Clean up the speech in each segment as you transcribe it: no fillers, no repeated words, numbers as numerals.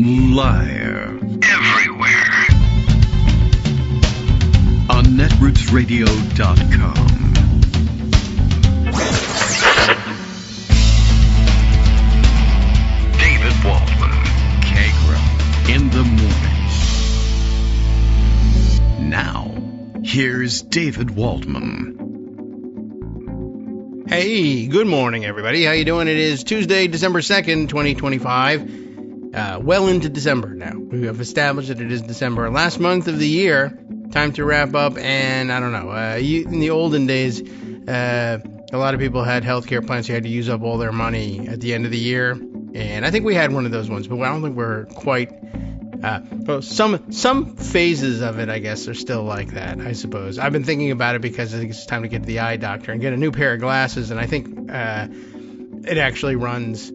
Liar. Everywhere. On netrootsradio.com. David Waldman. Kagro. In the morning. Now, here's David Waldman. Hey, good morning, everybody. How you doing? It is Tuesday, December 2nd, 2025. Well into December now. We have established that it is December, last month of the year. Time to wrap up, and I don't know. In the olden days, a lot of people had healthcare plans. You had to use up all their money at the end of the year, and I think we had one of those ones, but I don't think we're quite. Some phases of it, I guess, are still like that, I suppose. I've been thinking about it because I think it's time to get to the eye doctor and get a new pair of glasses, and I think it actually runs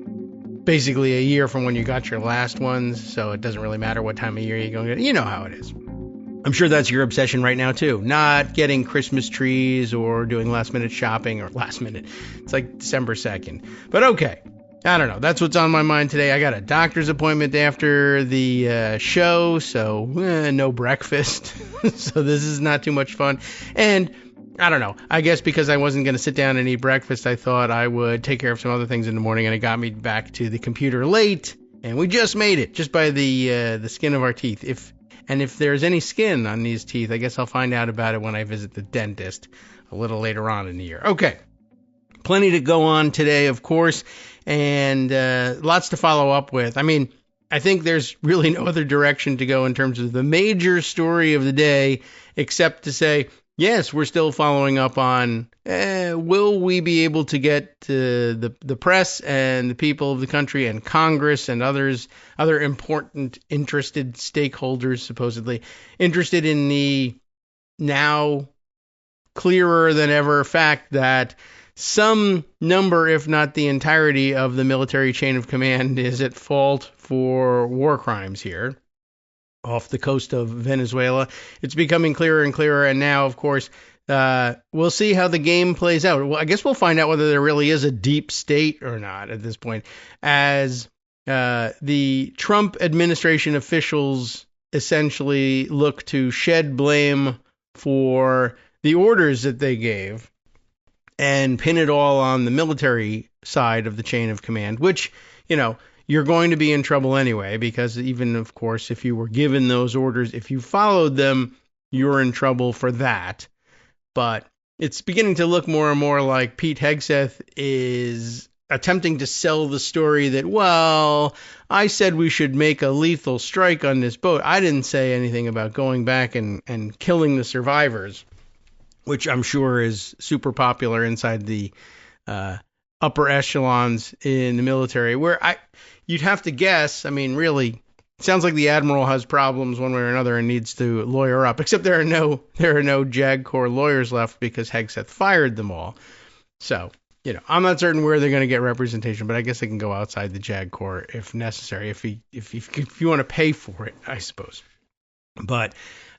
basically a year from when you got your last ones, so it doesn't really matter what time of year you're going to get. You know how it is. I'm sure that's your obsession right now, too. Not getting Christmas trees or doing last-minute shopping or last-minute. It's like December 2nd. But okay. I don't know. That's what's on my mind today. I got a doctor's appointment after the show, so no breakfast. So this is not too much fun. And I don't know. I guess because I wasn't going to sit down and eat breakfast, I thought I would take care of some other things in the morning, and it got me back to the computer late. And we just made it, just by the skin of our teeth. If there's any skin on these teeth, I guess I'll find out about it when I visit the dentist a little later on in the year. Okay. Plenty to go on today, of course, and lots to follow up with. I mean, I think there's really no other direction to go in terms of the major story of the day, except to say, yes, we're still following up on will we be able to get the press and the people of the country and Congress and other important interested stakeholders, supposedly, interested in the now clearer than ever fact that some number, if not the entirety, of the military chain of command is at fault for war crimes here off the coast of Venezuela. It's becoming clearer and clearer, and now, of course, we'll see how the game plays out. Well, I guess we'll find out whether there really is a deep state or not at this point, as the Trump administration officials essentially look to shed blame for the orders that they gave and pin it all on the military side of the chain of command, which, you know, you're going to be in trouble anyway, because even, of course, if you were given those orders, if you followed them, you're in trouble for that. But it's beginning to look more and more like Pete Hegseth is attempting to sell the story that, well, I said we should make a lethal strike on this boat. I didn't say anything about going back and killing the survivors, which I'm sure is super popular inside the upper echelons in the military, where you'd have to guess, I mean, really, it sounds like the Admiral has problems one way or another and needs to lawyer up, except there are no JAG Corps lawyers left because Hegseth fired them all. So, you know, I'm not certain where they're going to get representation, but I guess they can go outside the JAG Corps if necessary, if you want to pay for it, I suppose. But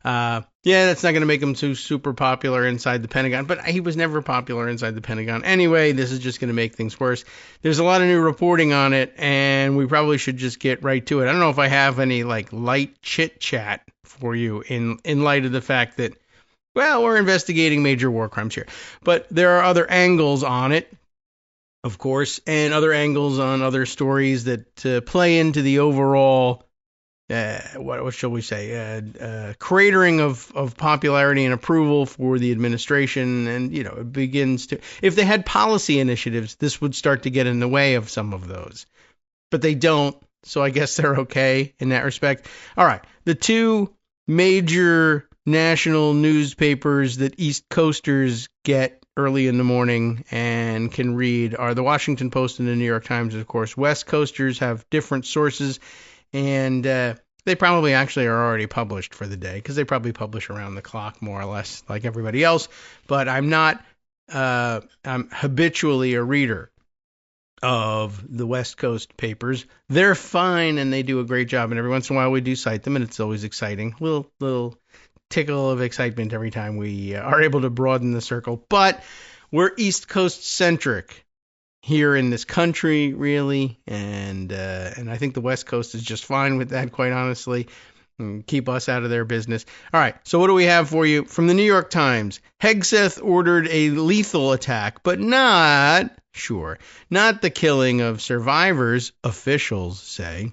yeah, that's not going to make him too super popular inside the Pentagon, but he was never popular inside the Pentagon. Anyway, this is just going to make things worse. There's a lot of new reporting on it, and we probably should just get right to it. I don't know if I have any light chit chat for you in light of the fact that, well, we're investigating major war crimes here, but there are other angles on it, of course, and other angles on other stories that play into the overall what shall we say, cratering of popularity and approval for the administration. And, you know, it begins to, if they had policy initiatives, this would start to get in the way of some of those, but they don't. So I guess they're okay in that respect. All right. The two major national newspapers that East Coasters get early in the morning and can read are the Washington Post and the New York Times. Of course, West Coasters have different sources, and they probably actually are already published for the day because they probably publish around the clock more or less like everybody else. But I'm habitually a reader of the West Coast papers. They're fine and they do a great job, and every once in a while we do cite them, and it's always exciting. Little tickle of excitement every time we are able to broaden the circle. But we're East Coast centric here in this country, really, and I think the West Coast is just fine with that, quite honestly. Keep us out of their business. All right, so what do we have for you from the New York Times? Hegseth ordered a lethal attack, but not the killing of survivors, officials say.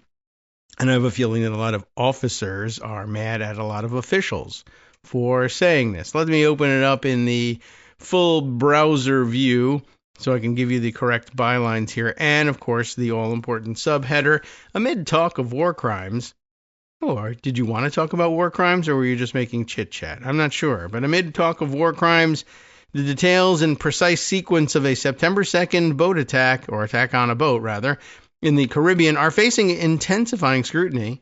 And I have a feeling that a lot of officers are mad at a lot of officials for saying this. Let me open it up in the full browser view so I can give you the correct bylines here. And, of course, the all-important subheader. Amid talk of war crimes, or did you want to talk about war crimes, or were you just making chit-chat? I'm not sure. But amid talk of war crimes, the details and precise sequence of a September 2nd boat attack, or attack on a boat, rather, in the Caribbean are facing intensifying scrutiny.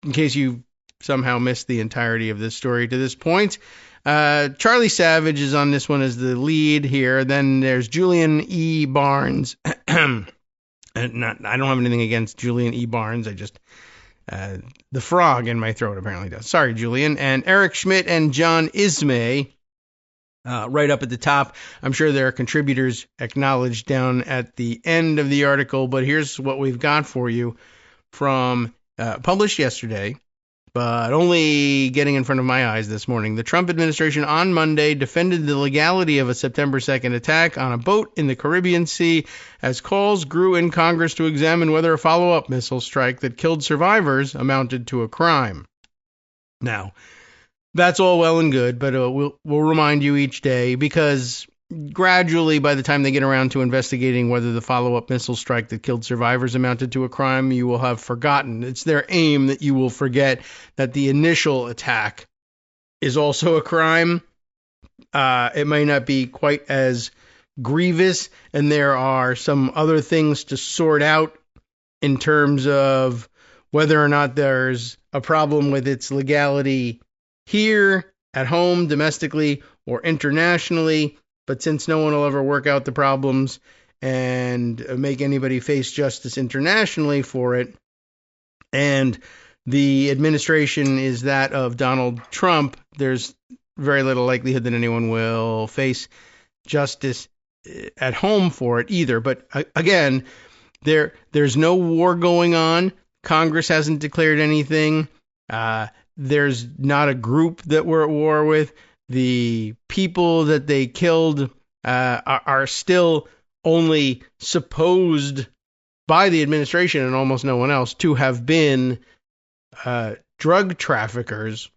In case you somehow missed the entirety of this story to this point, Charlie Savage is on this one as the lead here. Then there's Julian E. Barnes. I don't have anything against Julian E. Barnes. I just... the frog in my throat apparently does. Sorry, Julian. And Eric Schmidt and John Ismay right up at the top. I'm sure there are contributors acknowledged down at the end of the article, but here's what we've got for you from published yesterday, but only getting in front of my eyes this morning. The Trump administration on Monday defended the legality of a September 2nd attack on a boat in the Caribbean Sea as calls grew in Congress to examine whether a follow-up missile strike that killed survivors amounted to a crime. Now, that's all well and good, but we'll remind you each day, because gradually, by the time they get around to investigating whether the follow-up missile strike that killed survivors amounted to a crime, you will have forgotten. It's their aim that you will forget that the initial attack is also a crime. It may not be quite as grievous, and there are some other things to sort out in terms of whether or not there's a problem with its legality here, at home, domestically, or internationally. But since no one will ever work out the problems and make anybody face justice internationally for it, and the administration is that of Donald Trump, there's very little likelihood that anyone will face justice at home for it either. But again, there's no war going on. Congress hasn't declared anything. There's not a group that we're at war with. The people that they killed are still only supposed by the administration and almost no one else to have been drug traffickers,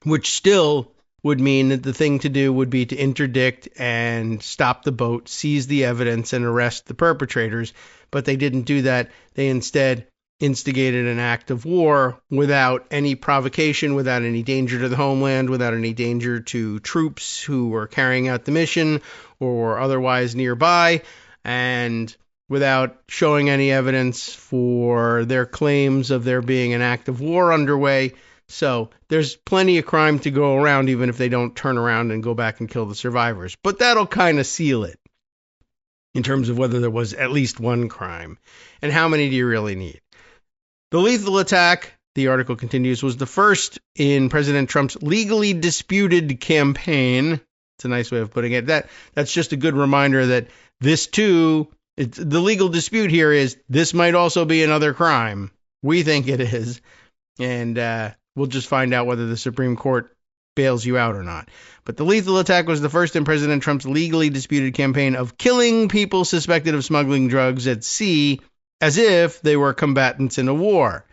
which still would mean that the thing to do would be to interdict and stop the boat, seize the evidence, and arrest the perpetrators. But they didn't do that. They instead instigated an act of war without any provocation, without any danger to the homeland, without any danger to troops who were carrying out the mission or were otherwise nearby, and without showing any evidence for their claims of there being an act of war underway. So there's plenty of crime to go around, even if they don't turn around and go back and kill the survivors. But that'll kind of seal it in terms of whether there was at least one crime. And how many do you really need? The lethal attack, the article continues, was the first in President Trump's legally disputed campaign. It's a nice way of putting it. That's just a good reminder that this too, the legal dispute here is this might also be another crime. We think it is. And we'll just find out whether the Supreme Court bails you out or not. But the lethal attack was the first in President Trump's legally disputed campaign of killing people suspected of smuggling drugs at sea, as if they were combatants in a war,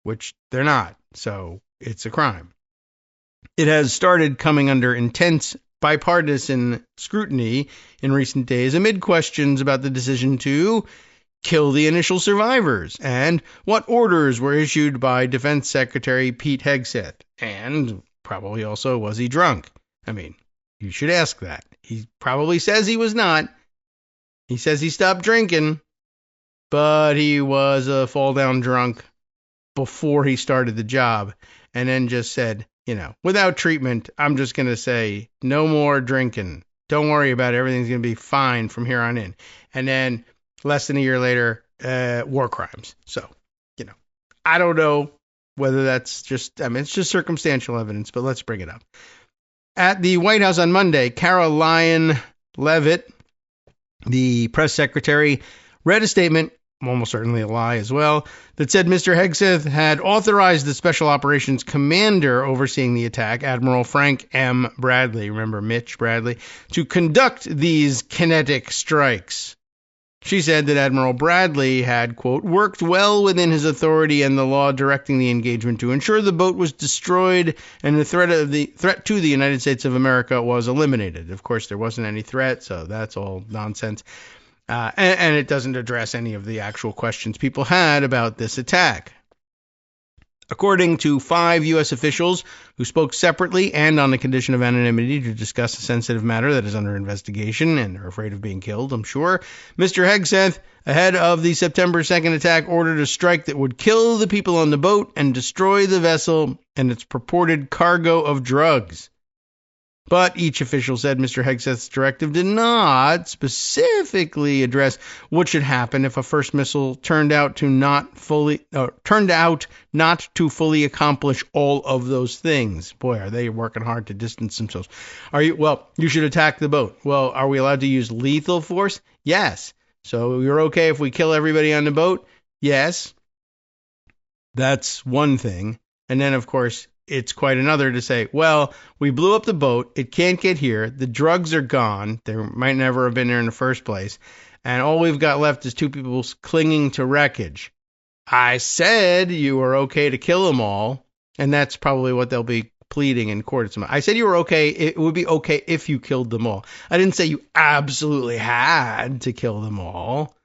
which they're not, so it's a crime. It has started coming under intense bipartisan scrutiny in recent days amid questions about the decision to kill the initial survivors and what orders were issued by Defense Secretary Pete Hegseth, and probably also, was he drunk? I mean, you should ask that. He probably says he was not. He says he stopped drinking, but he was a fall-down drunk before he started the job, and then just said, without treatment, I'm just going to say, no more drinking. Don't worry about it. Everything's going to be fine from here on in. And then less than a year later, war crimes. So, I don't know whether that's just, it's just circumstantial evidence, but let's bring it up. At the White House on Monday, Caroline Leavitt, The press secretary read a statement, almost certainly a lie as well, that said Mr. Hegseth had authorized the Special Operations Commander overseeing the attack, Admiral Frank M. Bradley, remember Mitch Bradley, to conduct these kinetic strikes. She said that Admiral Bradley had, quote, worked well within his authority and the law directing the engagement to ensure the boat was destroyed and the threat to the United States of America was eliminated. Of course, there wasn't any threat, so that's all nonsense. And it doesn't address any of the actual questions people had about this attack. According to 5 U.S. officials who spoke separately and on the condition of anonymity to discuss a sensitive matter that is under investigation and are afraid of being killed, I'm sure, Mr. Hegseth, ahead of the September 2nd attack, ordered a strike that would kill the people on the boat and destroy the vessel and its purported cargo of drugs. But each official said Mr. Hegseth's directive did not specifically address what should happen if a first missile turned out not to fully accomplish all of those things. Boy, are they working hard to distance themselves. You should attack the boat. Well, are we allowed to use lethal force? Yes. So you're okay if we kill everybody on the boat? Yes. That's one thing. And then, of course, it's quite another to say, well, we blew up the boat. It can't get here. The drugs are gone. They might never have been there in the first place. And all we've got left is 2 people clinging to wreckage. I said you were okay to kill them all. And that's probably what they'll be pleading in court. I said you were okay. It would be okay if you killed them all. I didn't say you absolutely had to kill them all.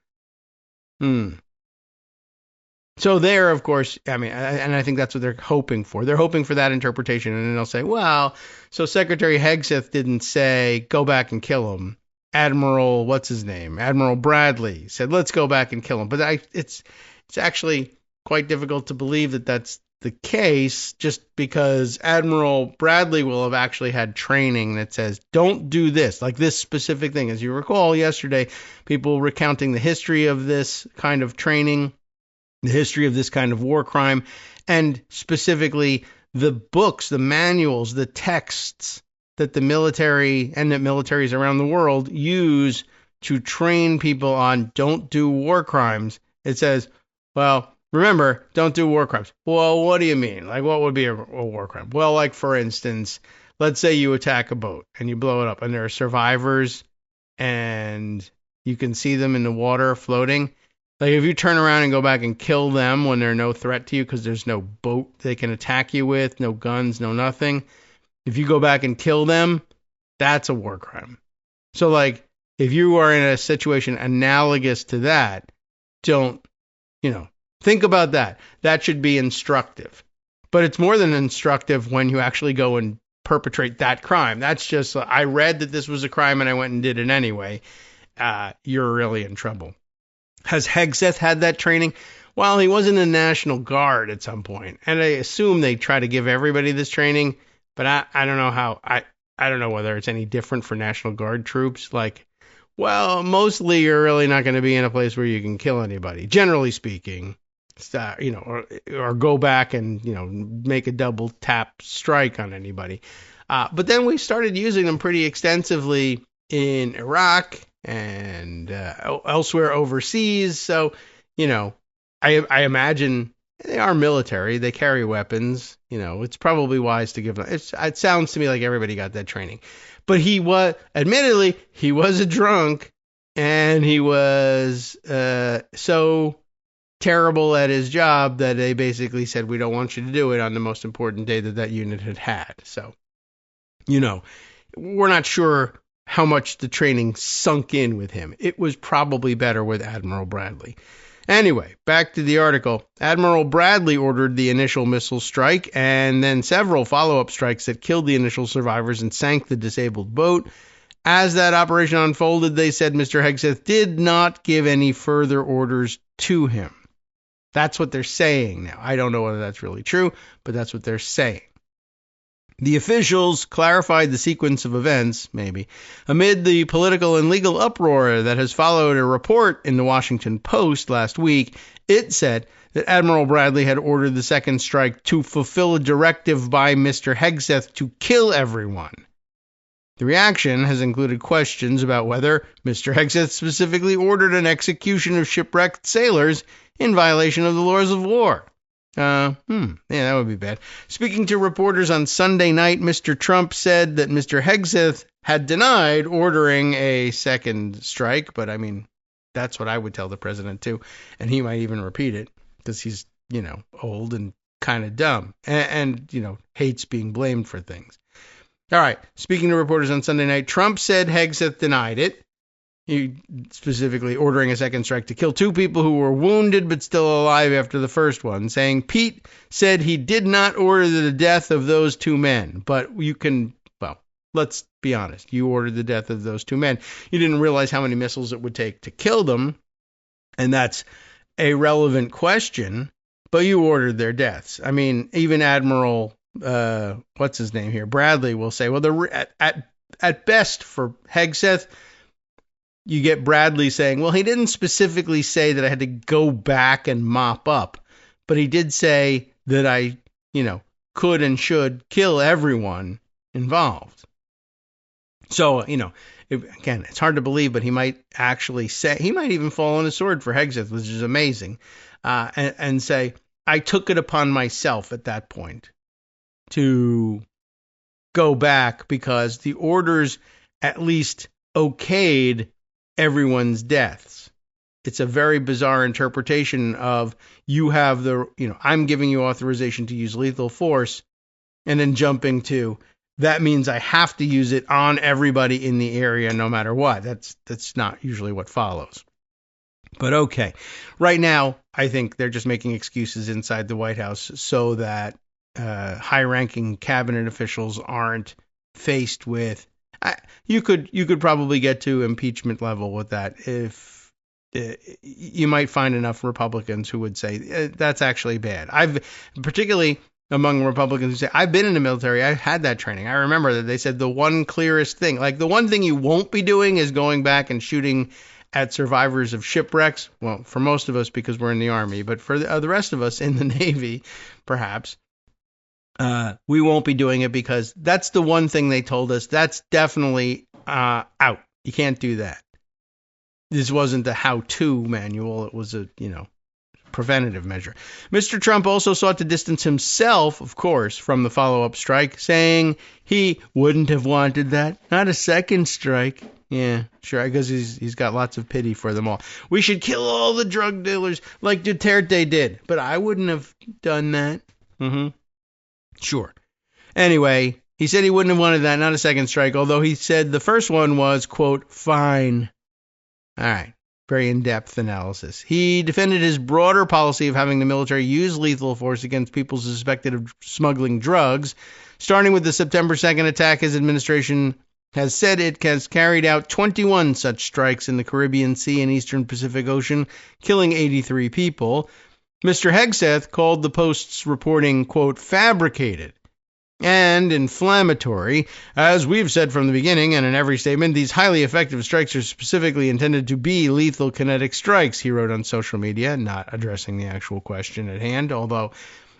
So there, of course, and I think that's what they're hoping for. They're hoping for that interpretation, and then they'll say, well, so Secretary Hegseth didn't say, go back and kill him. Admiral, what's his name? Admiral Bradley said, let's go back and kill him. But it's actually quite difficult to believe that that's the case, just because Admiral Bradley will have actually had training that says, don't do this, like this specific thing. As you recall yesterday, people recounting the history of this kind of training, the history of this kind of war crime, and specifically the books, the manuals, the texts that the military and that militaries around the world use to train people on don't do war crimes. It says, well, remember, don't do war crimes. Well, what do you mean? Like, what would be a war crime? Well, like, for instance, let's say you attack a boat and you blow it up and there are survivors and you can see them in the water floating. Like, if you turn around and go back and kill them when they're no threat to you because there's no boat they can attack you with, no guns, no nothing. If you go back and kill them, that's a war crime. So, like, if you are in a situation analogous to that, think about that. That should be instructive. But it's more than instructive when you actually go and perpetrate that crime. That's just, I read that this was a crime and I went and did it anyway. You're really in trouble. Has Hegseth had that training? Well, he was in the National Guard at some point, and I assume they try to give everybody this training, but I don't know how. I don't know whether it's any different for National Guard troops. Like, well, mostly you're really not going to be in a place where you can kill anybody, generally speaking. Or go back and make a double tap strike on anybody. But then we started using them pretty extensively in Iraq and elsewhere overseas. So, I imagine they are military. They carry weapons. It's probably wise to give them. It sounds to me like everybody got that training. But admittedly, he was a drunk, and he was so terrible at his job that they basically said, we don't want you to do it on the most important day that unit had. So, we're not sure how much the training sunk in with him. It was probably better with Admiral Bradley. Anyway, back to the article. Admiral Bradley ordered the initial missile strike and then several follow-up strikes that killed the initial survivors and sank the disabled boat. As that operation unfolded, they said Mr. Hegseth did not give any further orders to him. That's what they're saying now. I don't know whether that's really true, but that's what they're saying. The officials clarified the sequence of events, maybe, amid the political and legal uproar that has followed a report in the Washington Post last week. It said that Admiral Bradley had ordered the second strike to fulfill a directive by Mr. Hegseth to kill everyone. The reaction has included questions about whether Mr. Hegseth specifically ordered an execution of shipwrecked sailors in violation of the laws of war. Yeah, that would be bad. Speaking to reporters on Sunday night, Mr. Trump said that Mr. Hegseth had denied ordering a second strike, but I mean, that's what I would tell the president too, and he might even repeat it because he's, old and kind of dumb and hates being blamed for things. All right, speaking to reporters on Sunday night, Trump said Hegseth denied it. He specifically ordering a second strike to kill 2 people who were wounded but still alive after the first one, saying Pete said he did not order the death of those 2 men. But let's be honest. You ordered the death of those 2 men. You didn't realize how many missiles it would take to kill them, and that's a relevant question, but you ordered their deaths. I mean, even Admiral, what's his name here, Bradley will say, well, at best for Hegseth, you get Bradley saying, well, he didn't specifically say that I had to go back and mop up, but he did say that I, could and should kill everyone involved. So, again, it's hard to believe, but he might actually say, he might even fall on his sword for Hegseth, which is amazing, and say, I took it upon myself at that point to go back because the orders at least okayed everyone's deaths. It's a very bizarre interpretation of you have I'm giving you authorization to use lethal force and then jumping to that means I have to use it on everybody in the area no matter what. That's not usually what follows. But okay. Right now, I think they're just making excuses inside the White House so that high-ranking cabinet officials aren't faced with you could probably get to impeachment level with that if you might find enough Republicans who would say that's actually bad. Particularly among Republicans who say, I've been in the military, I've had that training. I remember that they said the one clearest thing, like the one thing you won't be doing is going back and shooting at survivors of shipwrecks. Well, for most of us because we're in the Army, but for the rest of us in the Navy, perhaps, we won't be doing it because that's the one thing they told us. That's definitely out. You can't do that. This wasn't the how-to manual. It was a, preventative measure. Mr. Trump also sought to distance himself, of course, from the follow-up strike, saying he wouldn't have wanted that. Not a second strike. Yeah, sure, because he's got lots of pity for them all. We should kill all the drug dealers like Duterte did, but I wouldn't have done that. Sure. Anyway, he said he wouldn't have wanted that, not a second strike, although he said the first one was, quote, fine. All right. Very in-depth analysis. He defended his broader policy of having the military use lethal force against people suspected of smuggling drugs. Starting with the September 2nd attack, his administration has said it has carried out 21 such strikes in the Caribbean Sea and Eastern Pacific Ocean, killing 83 people. Mr. Hegseth called the Post's reporting, quote, fabricated and inflammatory. As we've said from the beginning and in every statement, these highly effective strikes are specifically intended to be lethal kinetic strikes, he wrote on social media, not addressing the actual question at hand, although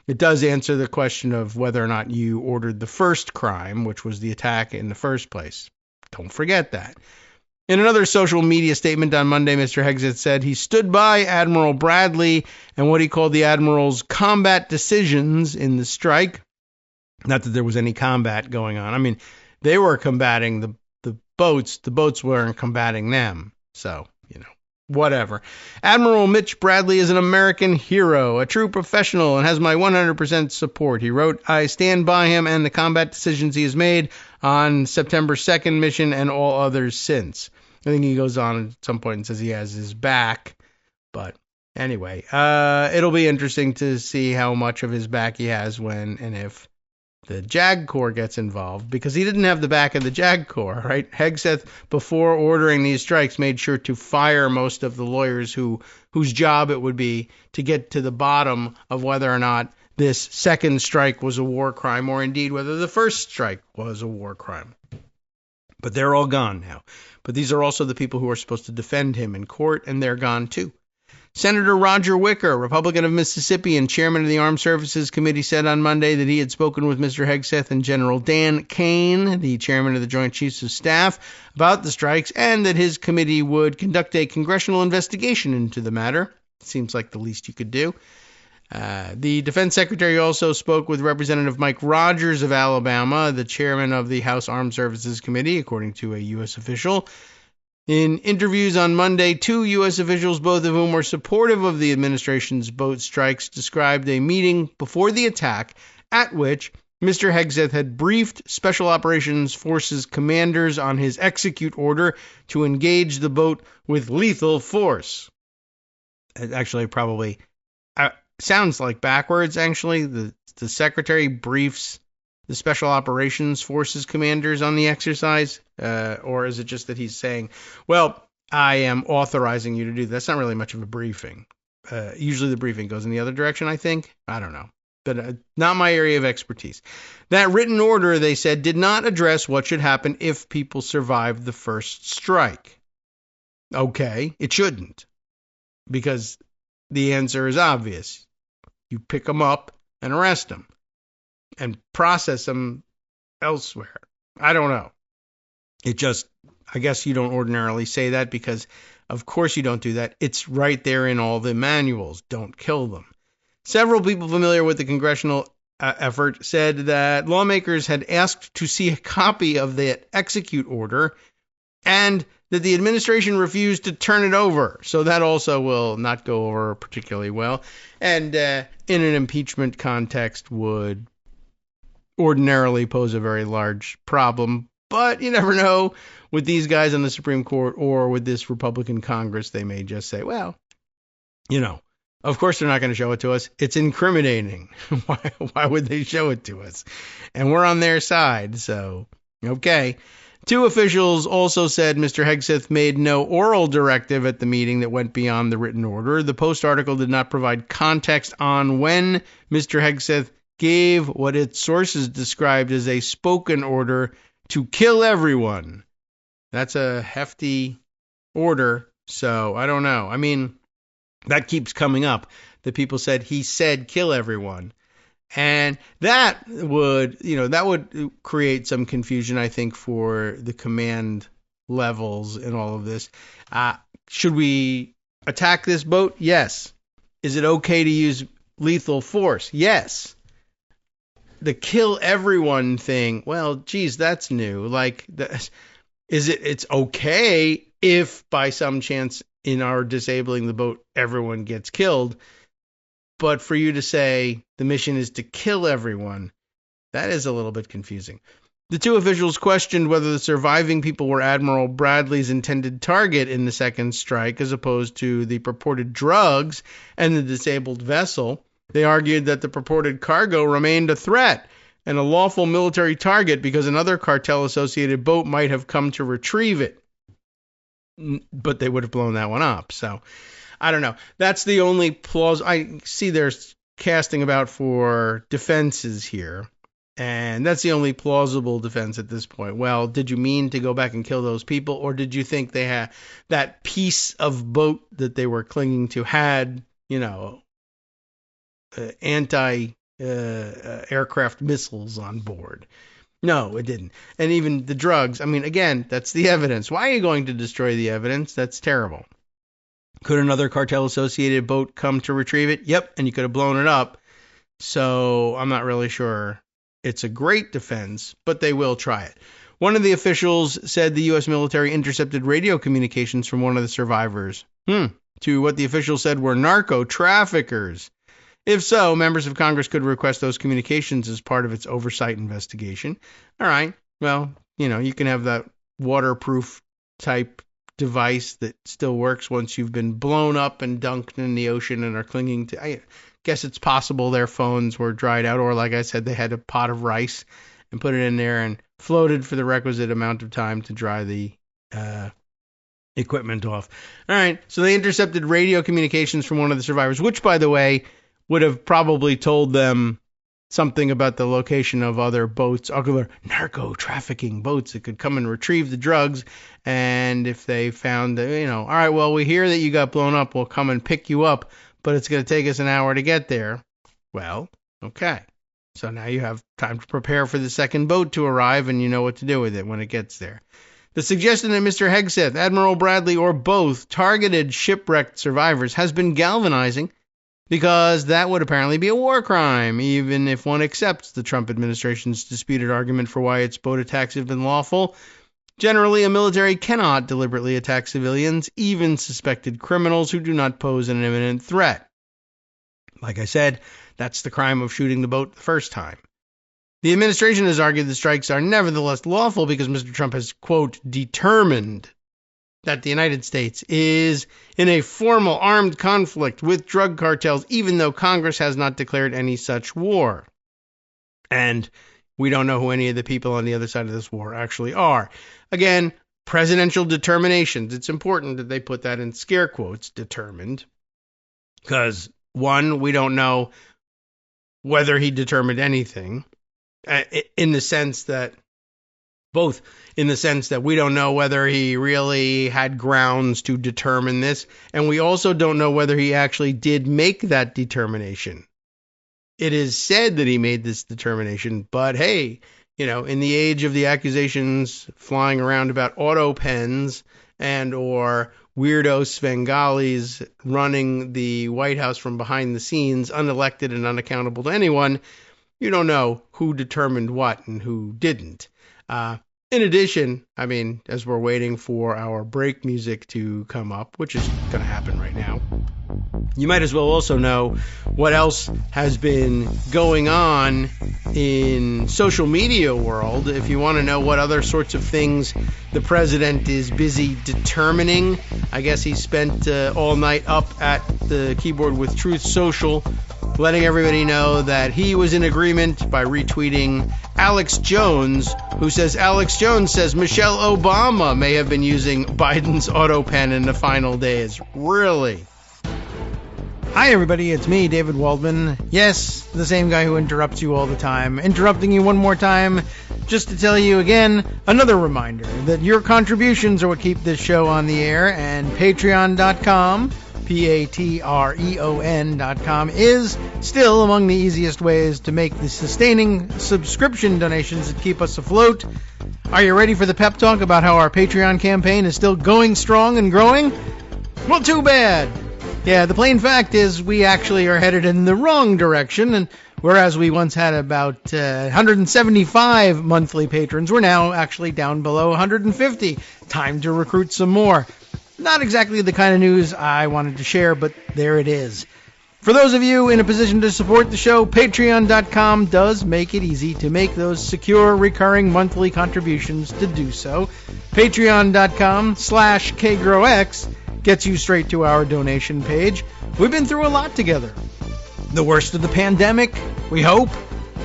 it does answer the question of whether or not you ordered the first crime, which was the attack in the first place. Don't forget that. In another social media statement on Monday, Mr. Hegseth said he stood by Admiral Bradley and what he called the Admiral's combat decisions in the strike. Not that there was any combat going on. I mean, they were combating the boats. The boats weren't combating them. So, whatever. Admiral Mitch Bradley is an American hero, a true professional, and has my 100% support. He wrote, I stand by him and the combat decisions he has made on September 2nd mission and all others since. I think he goes on at some point and says he has his back. But anyway, it'll be interesting to see how much of his back he has when and if the JAG Corps gets involved, because he didn't have the back of the JAG Corps, right? Hegseth, before ordering these strikes, made sure to fire most of the lawyers whose job it would be to get to the bottom of whether or not this second strike was a war crime, or indeed whether the first strike was a war crime. But they're all gone now. But these are also the people who are supposed to defend him in court, and they're gone too. Senator Roger Wicker, Republican of Mississippi and chairman of the Armed Services Committee, said on Monday that he had spoken with Mr. Hegseth and General Dan Kane, the chairman of the Joint Chiefs of Staff, about the strikes, and that his committee would conduct a congressional investigation into the matter. Seems like the least you could do. The defense secretary also spoke with Representative Mike Rogers of Alabama, the chairman of the House Armed Services Committee, according to a U.S. official. In interviews on Monday, 2 U.S. officials, both of whom were supportive of the administration's boat strikes, described a meeting before the attack at which Mr. Hegseth had briefed Special Operations Forces commanders on his execute order to engage the boat with lethal force. It actually probably sounds like backwards, actually. The secretary briefs the Special Operations Forces commanders on the exercise, or is it just that he's saying, well, I am authorizing you to do that? That's not really much of a briefing. Usually the briefing goes in the other direction, I think. I don't know. But not my area of expertise. That written order, they said, did not address what should happen if people survived the first strike. Okay, it shouldn't. Because the answer is obvious. You pick them up and arrest them and process them elsewhere. I don't know. I guess you don't ordinarily say that because, of course, you don't do that. It's right there in all the manuals. Don't kill them. Several people familiar with the congressional effort said that lawmakers had asked to see a copy of the execute order and that the administration refused to turn it over. So that also will not go over particularly well. And in an impeachment context would ordinarily pose a very large problem. But you never know with these guys on the Supreme Court or with this Republican Congress. They may just say, well, of course they're not going to show it to us. It's incriminating. Why would they show it to us? And we're on their side. So, okay. 2 officials also said Mr. Hegseth made no oral directive at the meeting that went beyond the written order. The Post article did not provide context on when Mr. Hegseth gave what its sources described as a spoken order to kill everyone. That's a hefty order, so I don't know. I mean, that keeps coming up. The people said he said kill everyone. And that would create some confusion, I think, for the command levels in all of this. Should we attack this boat? Yes. Is it okay to use lethal force? Yes. The kill everyone thing, well, geez, that's new. It's okay if by some chance in our disabling the boat, everyone gets killed. But for you to say the mission is to kill everyone, that is a little bit confusing. The 2 officials questioned whether the surviving people were Admiral Bradley's intended target in the second strike as opposed to the purported drugs and the disabled vessel. They argued that the purported cargo remained a threat and a lawful military target because another cartel-associated boat might have come to retrieve it. But they would have blown that one up, so I don't know. That's the only I see there's casting about for defenses here, and that's the only plausible defense at this point. Well, did you mean to go back and kill those people, or did you think they had that piece of boat that they were clinging to had, anti-aircraft missiles on board? No, it didn't. And even the drugs, I mean, again, that's the evidence. Why are you going to destroy the evidence? That's terrible. Could another cartel-associated boat come to retrieve it? Yep, and you could have blown it up. So I'm not really sure it's a great defense, but they will try it. One of the officials said the U.S. military intercepted radio communications from one of the survivors, to what the official said were narco-traffickers. If so, members of Congress could request those communications as part of its oversight investigation. All right, well, you can have that waterproof type device that still works once you've been blown up and dunked in the ocean and are clinging to. I guess it's possible their phones were dried out, or like I said, they had a pot of rice and put it in there and floated for the requisite amount of time to dry the equipment off. All right, so they intercepted radio communications from one of the survivors, which, by the way, would have probably told them something about the location of other boats, other narco-trafficking boats that could come and retrieve the drugs. And if they found that, all right, well, we hear that you got blown up, we'll come and pick you up, but it's going to take us an hour to get there. Well, okay. So now you have time to prepare for the second boat to arrive, and you know what to do with it when it gets there. The suggestion that Mr. Hegseth, Admiral Bradley, or both targeted shipwrecked survivors has been galvanizing, because that would apparently be a war crime, even if one accepts the Trump administration's disputed argument for why its boat attacks have been lawful. Generally, a military cannot deliberately attack civilians, even suspected criminals who do not pose an imminent threat. Like I said, that's the crime of shooting the boat the first time. The administration has argued the strikes are nevertheless lawful because Mr. Trump has, quote, determined that the United States is in a formal armed conflict with drug cartels, even though Congress has not declared any such war. And we don't know who any of the people on the other side of this war actually are. Again, presidential determinations. It's important that they put that in scare quotes, determined, because, one, we don't know whether he determined anything, in the sense that we don't know whether he really had grounds to determine this, and we also don't know whether he actually did make that determination. It is said that he made this determination, but hey, in the age of the accusations flying around about auto pens and or weirdo Svengalis running the White House from behind the scenes, unelected and unaccountable to anyone, you don't know who determined what and who didn't. In addition, as we're waiting for our break music to come up, which is going to happen right now, you might as well also know what else has been going on in social media world. If you want to know what other sorts of things the president is busy determining, I guess he spent all night up at the keyboard with Truth Social, letting everybody know that he was in agreement by retweeting Alex Jones, who says Alex Jones says Michelle Obama may have been using Biden's auto pen in the final days. Really? Hi, everybody. It's me, David Waldman. Yes, the same guy who interrupts you all the time. Interrupting you one more time just to tell you again, another reminder that your contributions are what keep this show on the air, and Patreon.com, Patreon.com, is still among the easiest ways to make the sustaining subscription donations that keep us afloat. Are you ready for the pep talk about how our Patreon campaign is still going strong and growing? Well, too bad. Yeah, the plain fact is we actually are headed in the wrong direction, and whereas we once had about 175 monthly patrons, we're now actually down below 150. Time to recruit some more. Not exactly the kind of news I wanted to share, but there it is. For those of you in a position to support the show, Patreon.com does make it easy to make those secure, recurring monthly contributions to do so. Patreon.com/KagroX gets you straight to our donation page. We've been through a lot together. The worst of the pandemic, we hope.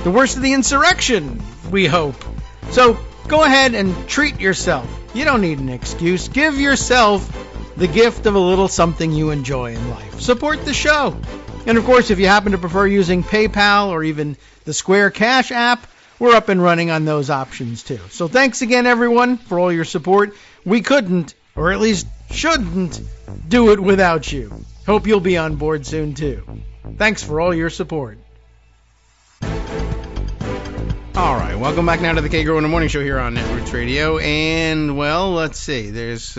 The worst of the insurrection, we hope. So go ahead and treat yourself. You don't need an excuse. Give yourself the gift of a little something you enjoy in life. Support the show. And of course, if you happen to prefer using PayPal or even the Square Cash app, we're up and running on those options too. So thanks again, everyone, for all your support. We couldn't, or at least shouldn't, do it without you. Hope you'll be on board soon too. Thanks for all your support. All right, welcome back now to the Kagro in the Morning Show here on Netroots Radio. And, well, let's see. There's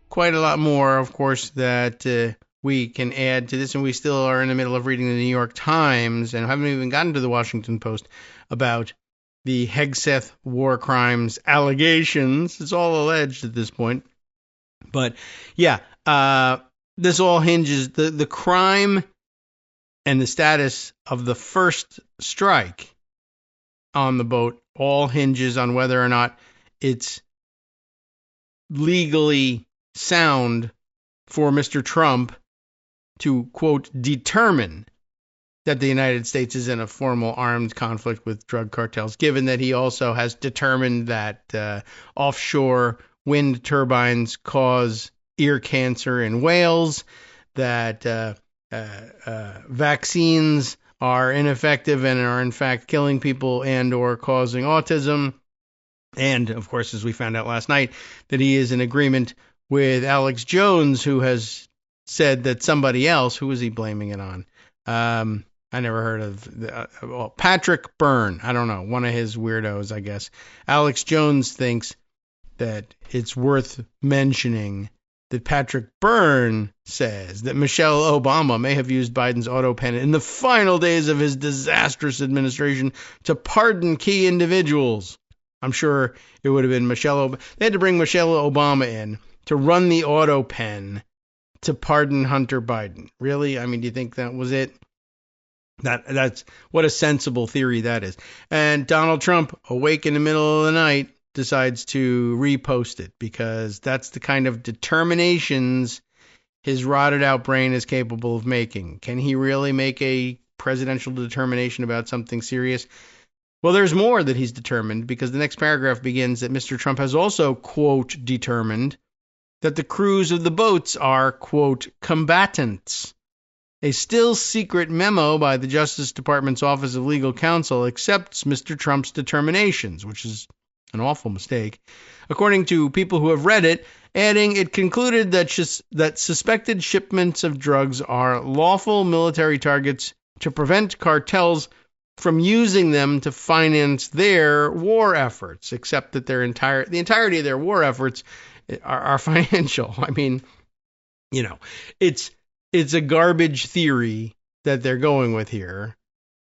quite a lot more, of course, that we can add to this. And we still are in the middle of reading the New York Times and haven't even gotten to the Washington Post about the Hegseth war crimes allegations. It's all alleged at this point. But, yeah, this all hinges, the crime and the status of the first strike on the boat all hinges on whether or not it's legally sound for Mr. Trump to, quote, determine that the United States is in a formal armed conflict with drug cartels, given that he also has determined that offshore wind turbines cause ear cancer in whales, that vaccines are ineffective and are in fact killing people and or causing autism. And, of course, as we found out last night, that he is in agreement with Alex Jones, who has said that somebody else, who was he blaming it on? I never heard of Patrick Byrne. I don't know. One of his weirdos, I guess. Alex Jones thinks that it's worth mentioning that Patrick Byrne says that Michelle Obama may have used Biden's auto pen in the final days of his disastrous administration to pardon key individuals. I'm sure it would have been Michelle Obama. They had to bring Michelle Obama in to run the auto pen to pardon Hunter Biden. Really? I mean, do you think that was it? That's what a sensible theory that is. And Donald Trump, awake in the middle of the night, decides to repost it because that's the kind of determinations his rotted out brain is capable of making. Can he really make a presidential determination about something serious? Well, there's more that he's determined, because the next paragraph begins that Mr. Trump has also, quote, determined that the crews of the boats are, quote, combatants. A still secret memo by the Justice Department's Office of Legal Counsel accepts Mr. Trump's determinations, which is an awful mistake, according to people who have read it, adding it concluded that suspected shipments of drugs are lawful military targets to prevent cartels from using them to finance their war efforts, except that the entirety of their war efforts are financial. I mean, it's a garbage theory that they're going with here,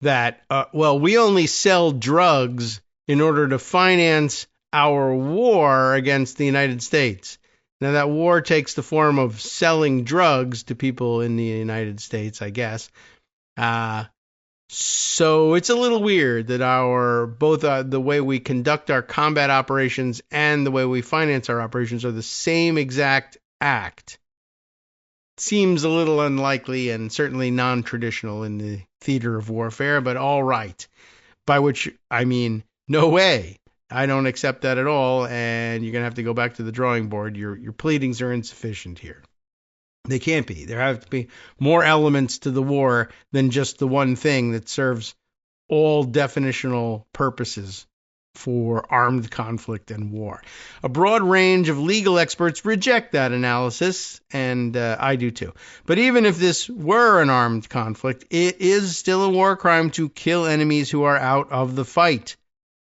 that, we only sell drugs in order to finance our war against the United States. Now, that war takes the form of selling drugs to people in the United States, I guess. So it's a little weird that both the way we conduct our combat operations and the way we finance our operations are the same exact act. Seems a little unlikely and certainly non-traditional in the theater of warfare, but all right. By which I mean, no way. I don't accept that at all, and you're going to have to go back to the drawing board. Your pleadings are insufficient here. They can't be. There have to be more elements to the war than just the one thing that serves all definitional purposes for armed conflict and war. A broad range of legal experts reject that analysis, and I do too. But even if this were an armed conflict, it is still a war crime to kill enemies who are out of the fight.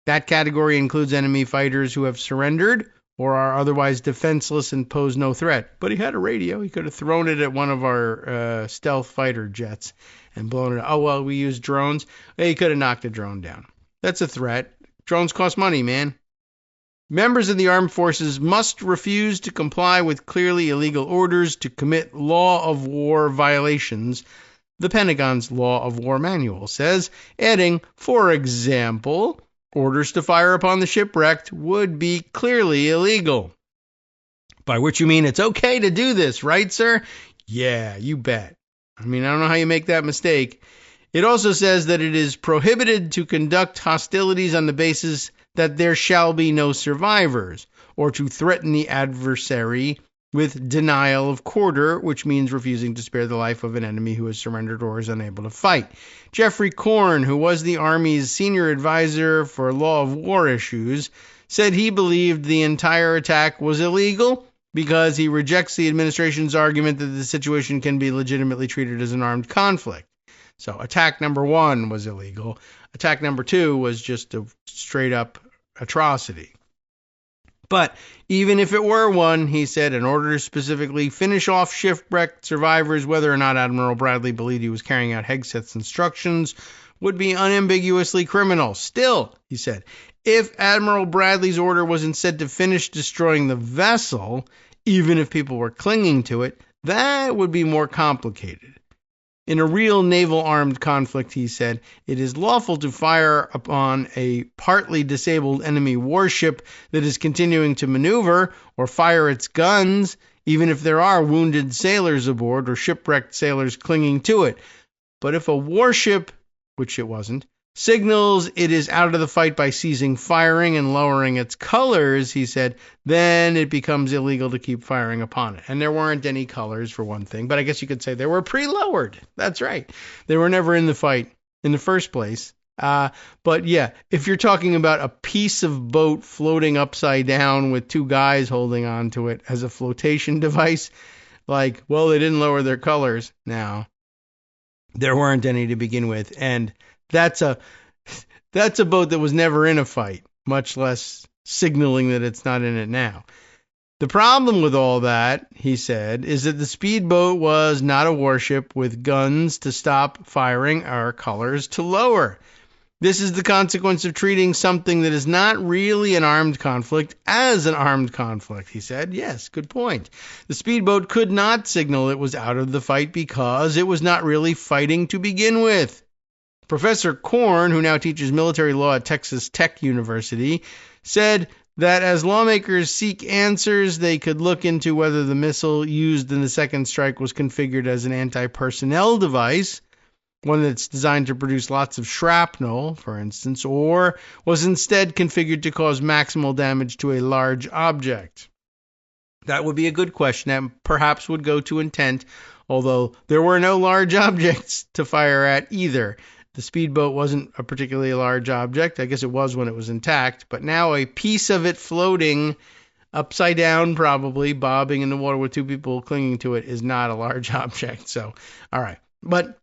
That category includes enemy fighters who have surrendered or are otherwise defenseless and pose no threat. But he had a radio. He could have thrown it at one of our stealth fighter jets and blown it. Oh, well, we use drones. He could have knocked a drone down. That's a threat. Drones cost money, man. Members of the armed forces must refuse to comply with clearly illegal orders to commit law of war violations, the Pentagon's Law of War Manual says, adding, for example, orders to fire upon the shipwrecked would be clearly illegal. By which you mean it's okay to do this, right, sir? Yeah, you bet. I mean, I don't know how you make that mistake. It also says that it is prohibited to conduct hostilities on the basis that there shall be no survivors, or to threaten the adversary with denial of quarter, which means refusing to spare the life of an enemy who has surrendered or is unable to fight. Jeffrey Korn, who was the Army's senior advisor for law of war issues, said he believed the entire attack was illegal because he rejects the administration's argument that the situation can be legitimately treated as an armed conflict. So attack number 1 was illegal. Attack number 2 was just a straight up atrocity. But even if it were one, he said, in order to specifically finish off shipwrecked survivors, whether or not Admiral Bradley believed he was carrying out Hegseth's instructions would be unambiguously criminal. Still, he said, if Admiral Bradley's order was instead to finish destroying the vessel, even if people were clinging to it, that would be more complicated. In a real naval armed conflict, he said, it is lawful to fire upon a partly disabled enemy warship that is continuing to maneuver or fire its guns, even if there are wounded sailors aboard or shipwrecked sailors clinging to it. But if a warship, which it wasn't, signals it is out of the fight by ceasing firing and lowering its colors, he said, then it becomes illegal to keep firing upon it. And there weren't any colors, for one thing, but I guess you could say they were pre-lowered. That's right. They were never in the fight in the first place. But yeah, if you're talking about a piece of boat floating upside down with two guys holding onto it as a flotation device, like, well, they didn't lower their colors. Now, there weren't any to begin with, and that's a boat that was never in a fight, much less signaling that it's not in it now. The problem with all that, he said, is that the speedboat was not a warship with guns to stop firing or colors to lower. This is the consequence of treating something that is not really an armed conflict as an armed conflict, he said. Yes, good point. The speedboat could not signal it was out of the fight because it was not really fighting to begin with. Professor Korn, who now teaches military law at Texas Tech University, said that as lawmakers seek answers, they could look into whether the missile used in the second strike was configured as an anti-personnel device, one that's designed to produce lots of shrapnel, for instance, or was instead configured to cause maximal damage to a large object. That would be a good question that perhaps would go to intent, although there were no large objects to fire at either. The speedboat wasn't a particularly large object. I guess it was when it was intact, but now a piece of it floating upside down, probably bobbing in the water with two people clinging to it, is not a large object. So, all right. But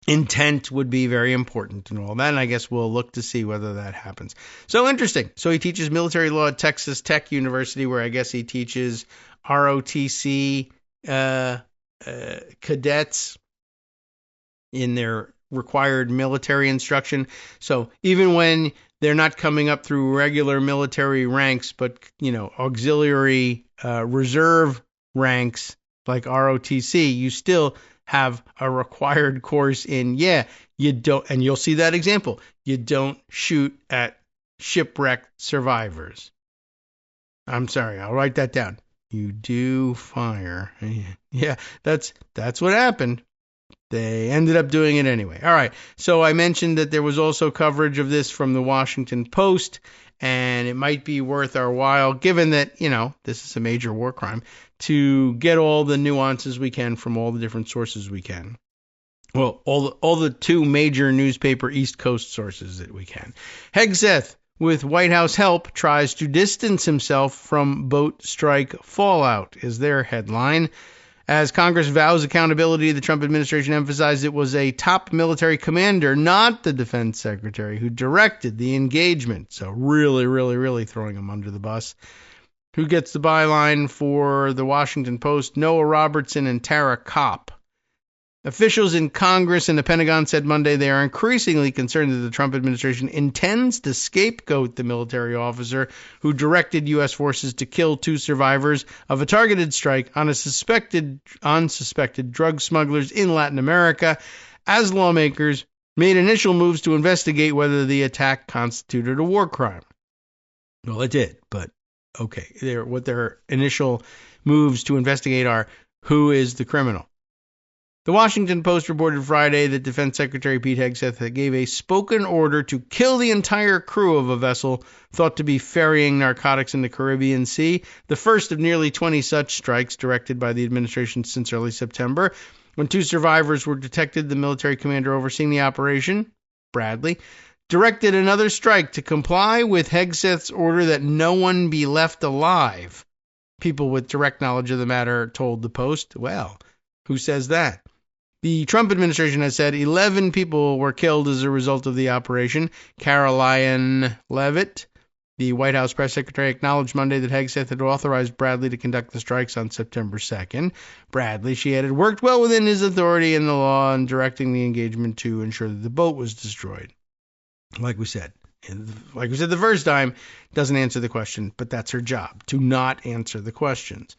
intent would be very important and all that, and I guess we'll look to see whether that happens. So interesting. So he teaches military law at Texas Tech University, where I guess he teaches ROTC cadets in their required military instruction. So even when they're not coming up through regular military ranks, but, auxiliary reserve ranks like ROTC, you still have a required course in, you don't, and you'll see that example, you don't shoot at shipwrecked survivors. I'm sorry, I'll write that down. You do fire. Yeah, that's what happened. They ended up doing it anyway. All right, so I mentioned that there was also coverage of this from the Washington Post, and it might be worth our while, given that, this is a major war crime, to get all the nuances we can from all the different sources we can. Well, all the two major newspaper East Coast sources that we can. Hegseth, with White House help, tries to distance himself from boat strike fallout, is their headline. As Congress vows accountability, the Trump administration emphasized it was a top military commander, not the defense secretary, who directed the engagement. So really, really, really throwing him under the bus. Who gets the byline for the Washington Post? Noah Robertson and Tara Kopp. Officials in Congress and the Pentagon said Monday they are increasingly concerned that the Trump administration intends to scapegoat the military officer who directed U.S. forces to kill two survivors of a targeted strike on unsuspected drug smugglers in Latin America, as lawmakers made initial moves to investigate whether the attack constituted a war crime. Well, it did, but okay. What their initial moves to investigate are, who is the criminal? The Washington Post reported Friday that Defense Secretary Pete Hegseth gave a spoken order to kill the entire crew of a vessel thought to be ferrying narcotics in the Caribbean Sea, the first of nearly 20 such strikes directed by the administration since early September. When two survivors were detected, the military commander overseeing the operation, Bradley, directed another strike to comply with Hegseth's order that no one be left alive. People with direct knowledge of the matter told the Post, well, who says that? The Trump administration has said 11 people were killed as a result of the operation. Caroline Leavitt, the White House press secretary, acknowledged Monday that Hegseth had authorized Bradley to conduct the strikes on September 2nd. Bradley, she added, worked well within his authority in the law in directing the engagement to ensure that the boat was destroyed. Like we said the first time, doesn't answer the question, but that's her job, to not answer the questions.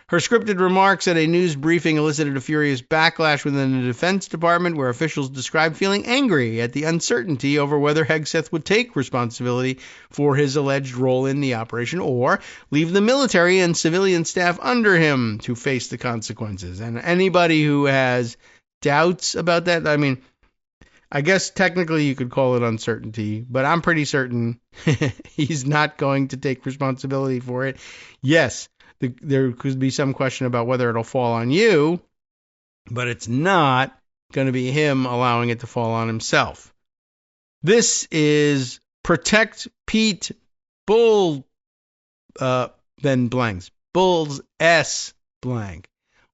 Her scripted remarks at a news briefing elicited a furious backlash within the Defense Department, where officials described feeling angry at the uncertainty over whether Hegseth would take responsibility for his alleged role in the operation or leave the military and civilian staff under him to face the consequences. And anybody who has doubts about that, I guess technically you could call it uncertainty, but I'm pretty certain he's not going to take responsibility for it. Yes, there could be some question about whether it'll fall on you, but it's not going to be him allowing it to fall on himself. This is Protect Pete Bull, then blanks. Bulls S blank.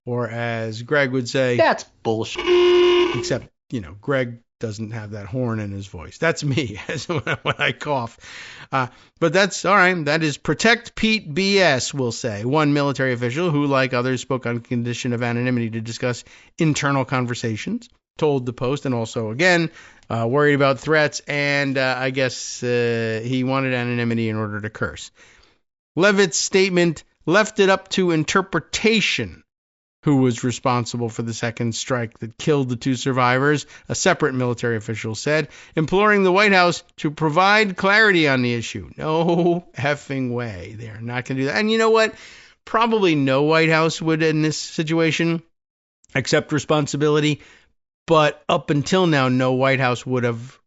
Or as Greg would say, that's bullshit. Except, Greg doesn't have that horn in his voice. That's me when I cough. But that's all right. That is Protect Pete BS, we'll say. One military official who, like others, spoke on condition of anonymity to discuss internal conversations, told the Post, and also, again, worried about threats, and I guess he wanted anonymity in order to curse. Levitt's statement left it up to interpretation who was responsible for the second strike that killed the two survivors, a separate military official said, imploring the White House to provide clarity on the issue. No effing way. They're not going to do that. And you know what? Probably no White House would in this situation accept responsibility. But up until now, no White House would have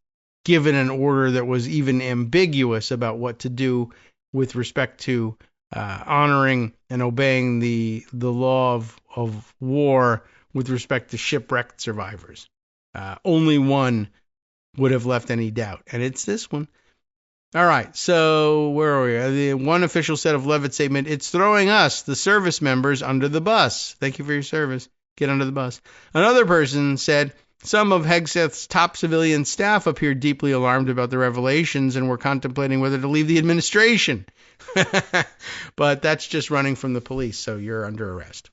given an order that was even ambiguous about what to do with respect to honoring and obeying the law of war with respect to shipwrecked survivors. Only one would have left any doubt, and it's this one. All right, so where are we? The one official said of Levitt's statement, it's throwing us, the service members, under the bus. Thank you for your service. Get under the bus. Another person said, some of Hegseth's top civilian staff appeared deeply alarmed about the revelations and were contemplating whether to leave the administration. But that's just running from the police, so you're under arrest.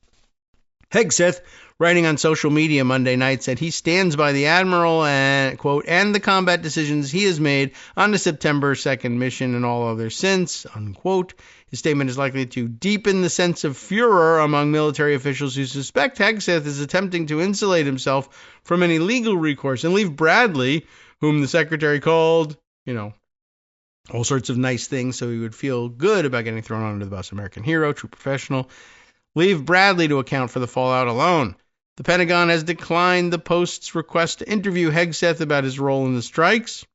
Hegseth, writing on social media Monday night, said he stands by the Admiral and, quote, and the combat decisions he has made on the September 2nd mission and all others since, unquote. His statement is likely to deepen the sense of furor among military officials who suspect Hegseth is attempting to insulate himself from any legal recourse and leave Bradley, whom the secretary called, all sorts of nice things so he would feel good about getting thrown under the bus. American hero, true professional. Leave Bradley to account for the fallout alone. The Pentagon has declined the Post's request to interview Hegseth about his role in the strikes.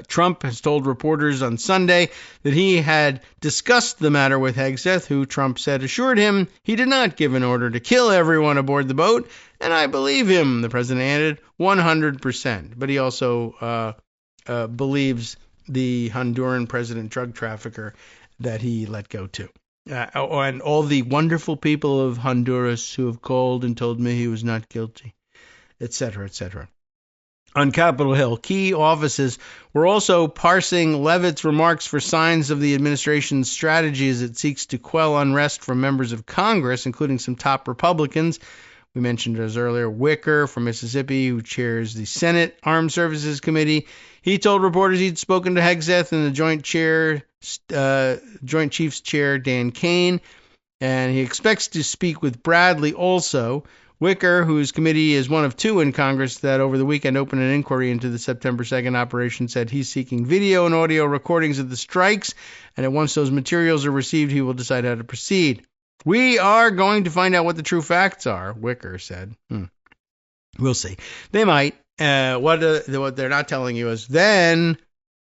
Trump has told reporters on Sunday that he had discussed the matter with Hegseth, who Trump said assured him he did not give an order to kill everyone aboard the boat, and I believe him, the president added, 100%. But he also believes the Honduran president drug trafficker that he let go too. And all the wonderful people of Honduras who have called and told me he was not guilty, etc., etc. On Capitol Hill, key offices were also parsing Levitt's remarks for signs of the administration's strategy as it seeks to quell unrest from members of Congress, including some top Republicans. We mentioned as earlier, Wicker from Mississippi, who chairs the Senate Armed Services Committee. He told reporters he'd spoken to Hegseth and the Joint Chiefs Chair, Dan Kane, and he expects to speak with Bradley also. Wicker, whose committee is one of two in Congress that over the weekend opened an inquiry into the September 2nd operation, said he's seeking video and audio recordings of the strikes, and that once those materials are received, he will decide how to proceed. We are going to find out what the true facts are, Wicker said. We'll see. They might. What they're not telling you is then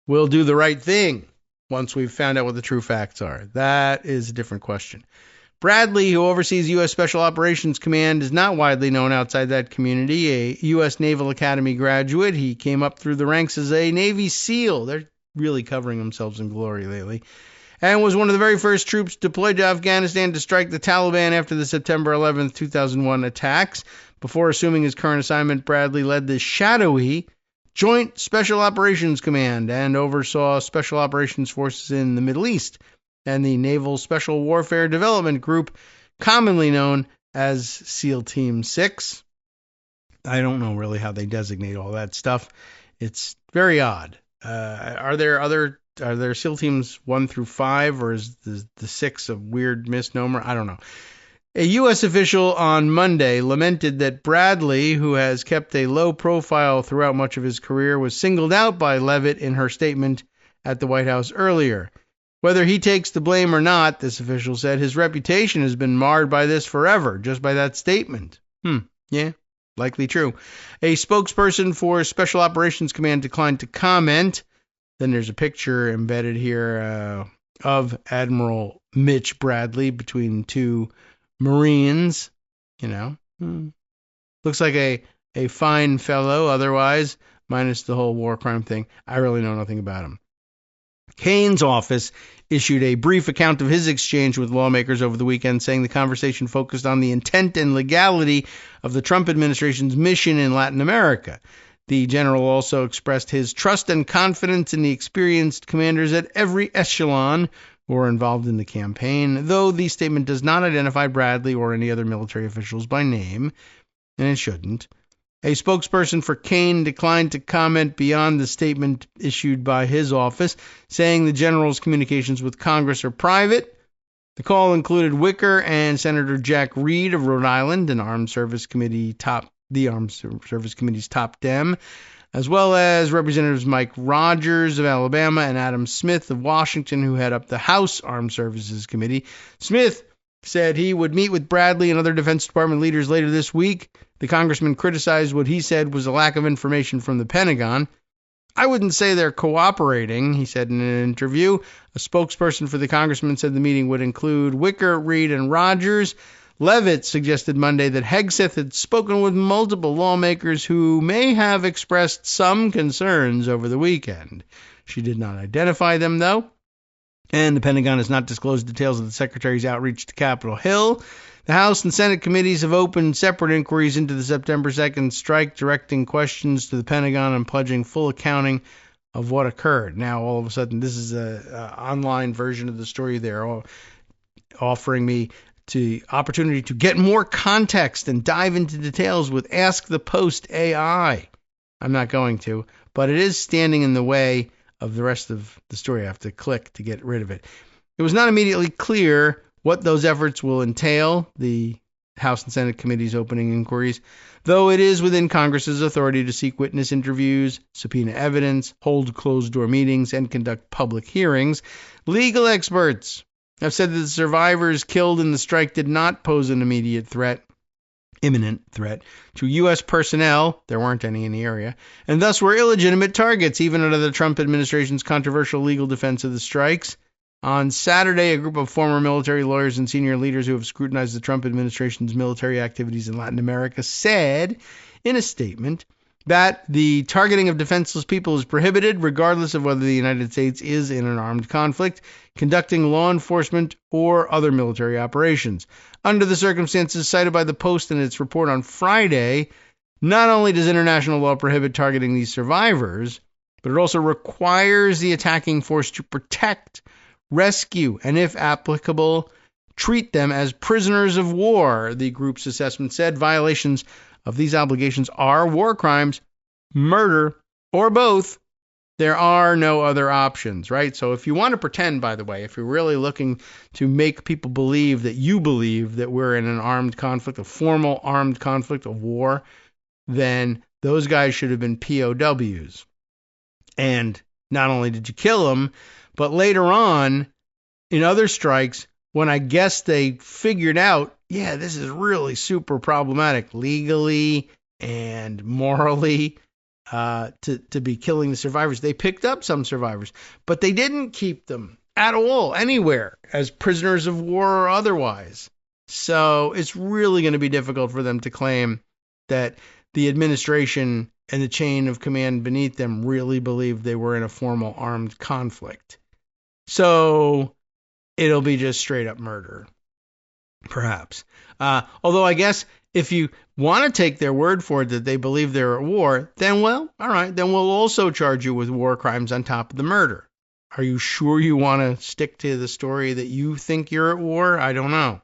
we'll do the right thing once we've found out what the true facts are. That is a different question. Bradley, who oversees U.S. Special Operations Command, is not widely known outside that community. A U.S. Naval Academy graduate, he came up through the ranks as a Navy SEAL. They're really covering themselves in glory lately. And was one of the very first troops deployed to Afghanistan to strike the Taliban after the September 11th, 2001 attacks. Before assuming his current assignment, Bradley led the shadowy Joint Special Operations Command and oversaw Special Operations Forces in the Middle East and the Naval Special Warfare Development Group, commonly known as SEAL Team 6. I don't know really how they designate all that stuff. It's very odd. Are there SEAL Teams 1 through 5, or is the 6 a weird misnomer? I don't know. A U.S. official on Monday lamented that Bradley, who has kept a low profile throughout much of his career, was singled out by Levitt in her statement at the White House earlier. Whether he takes the blame or not, this official said, his reputation has been marred by this forever, just by that statement. Yeah, likely true. A spokesperson for Special Operations Command declined to comment. Then there's a picture embedded here of Admiral Mitch Bradley between two Marines. Looks like a a fine fellow otherwise, minus the whole war crime thing. I really know nothing about him. Kane's office issued a brief account of his exchange with lawmakers over the weekend, saying the conversation focused on the intent and legality of the Trump administration's mission in Latin America. The general also expressed his trust and confidence in the experienced commanders at every echelon who are involved in the campaign, though the statement does not identify Bradley or any other military officials by name, and it shouldn't. A spokesperson for Kane declined to comment beyond the statement issued by his office, saying the general's communications with Congress are private. The call included Wicker and Senator Jack Reed of Rhode Island, the Armed Service Committee's top Dem, as well as Representatives Mike Rogers of Alabama and Adam Smith of Washington, who head up the House Armed Services Committee. Smith said he would meet with Bradley and other Defense Department leaders later this week. The congressman criticized what he said was a lack of information from the Pentagon. I wouldn't say they're cooperating, he said in an interview. A spokesperson for the congressman said the meeting would include Wicker, Reed, and Rogers. Leavitt suggested Monday that Hegseth had spoken with multiple lawmakers who may have expressed some concerns over the weekend. She did not identify them, though, and the Pentagon has not disclosed details of the secretary's outreach to Capitol Hill. The House and Senate committees have opened separate inquiries into the September 2nd strike, directing questions to the Pentagon and pledging full accounting of what occurred. Now, all of a sudden, this is an online version of the story. They're offering me the opportunity to get more context and dive into details with Ask the Post AI. I'm not going to, but it is standing in the way of the rest of the story. I have to click to get rid of it. It was not immediately clear what those efforts will entail, the House and Senate committees opening inquiries, though it is within Congress's authority to seek witness interviews, subpoena evidence, hold closed-door meetings, and conduct public hearings. Legal experts have said that the survivors killed in the strike did not pose an imminent threat to U.S. personnel, there weren't any in the area, and thus were illegitimate targets, even under the Trump administration's controversial legal defense of the strikes. On Saturday, a group of former military lawyers and senior leaders who have scrutinized the Trump administration's military activities in Latin America said in a statement that the targeting of defenseless people is prohibited regardless of whether the United States is in an armed conflict, conducting law enforcement, or other military operations. Under the circumstances cited by the Post in its report on Friday, not only does international law prohibit targeting these survivors, but it also requires the attacking force to protect, rescue, and if applicable, treat them as prisoners of war, the group's assessment said. Violations of these obligations are war crimes, murder, or both. There are no other options, right? So if you want to pretend, by the way, if you're really looking to make people believe that we're in an armed conflict, a formal armed conflict, a war, then those guys should have been POWs. And not only did you kill them, but later on, in other strikes, when I guess they figured out, yeah, this is really super problematic legally and morally to be killing the survivors, they picked up some survivors, but they didn't keep them at all, anywhere, as prisoners of war or otherwise. So it's really going to be difficult for them to claim that the administration and the chain of command beneath them really believed they were in a formal armed conflict. So it'll be just straight up murder, perhaps. Although I guess if you want to take their word for it that they believe they're at war, then, well, all right, then we'll also charge you with war crimes on top of the murder. Are you sure you want to stick to the story that you think you're at war? I don't know.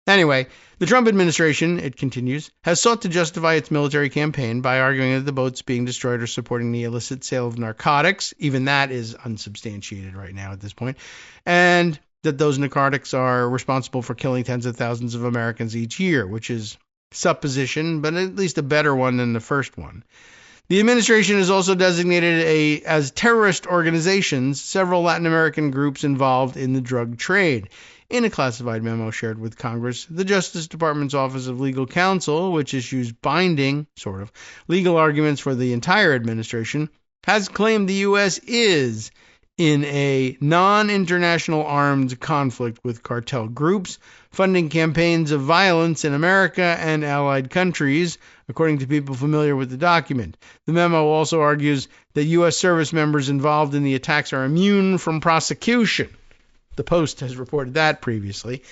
Anyway, the Trump administration, it continues, has sought to justify its military campaign by arguing that the boats being destroyed are supporting the illicit sale of narcotics. Even that is unsubstantiated right now at this point. And that those narcotics are responsible for killing tens of thousands of Americans each year, which is supposition, but at least a better one than the first one. The administration has also designated as terrorist organizations several Latin American groups involved in the drug trade. In a classified memo shared with Congress, the Justice Department's Office of Legal Counsel, which issues binding, legal arguments for the entire administration, has claimed the U.S. is in a non-international armed conflict with cartel groups, funding campaigns of violence in America and allied countries, according to people familiar with the document. The memo also argues that U.S. service members involved in the attacks are immune from prosecution. The Post has reported that previously.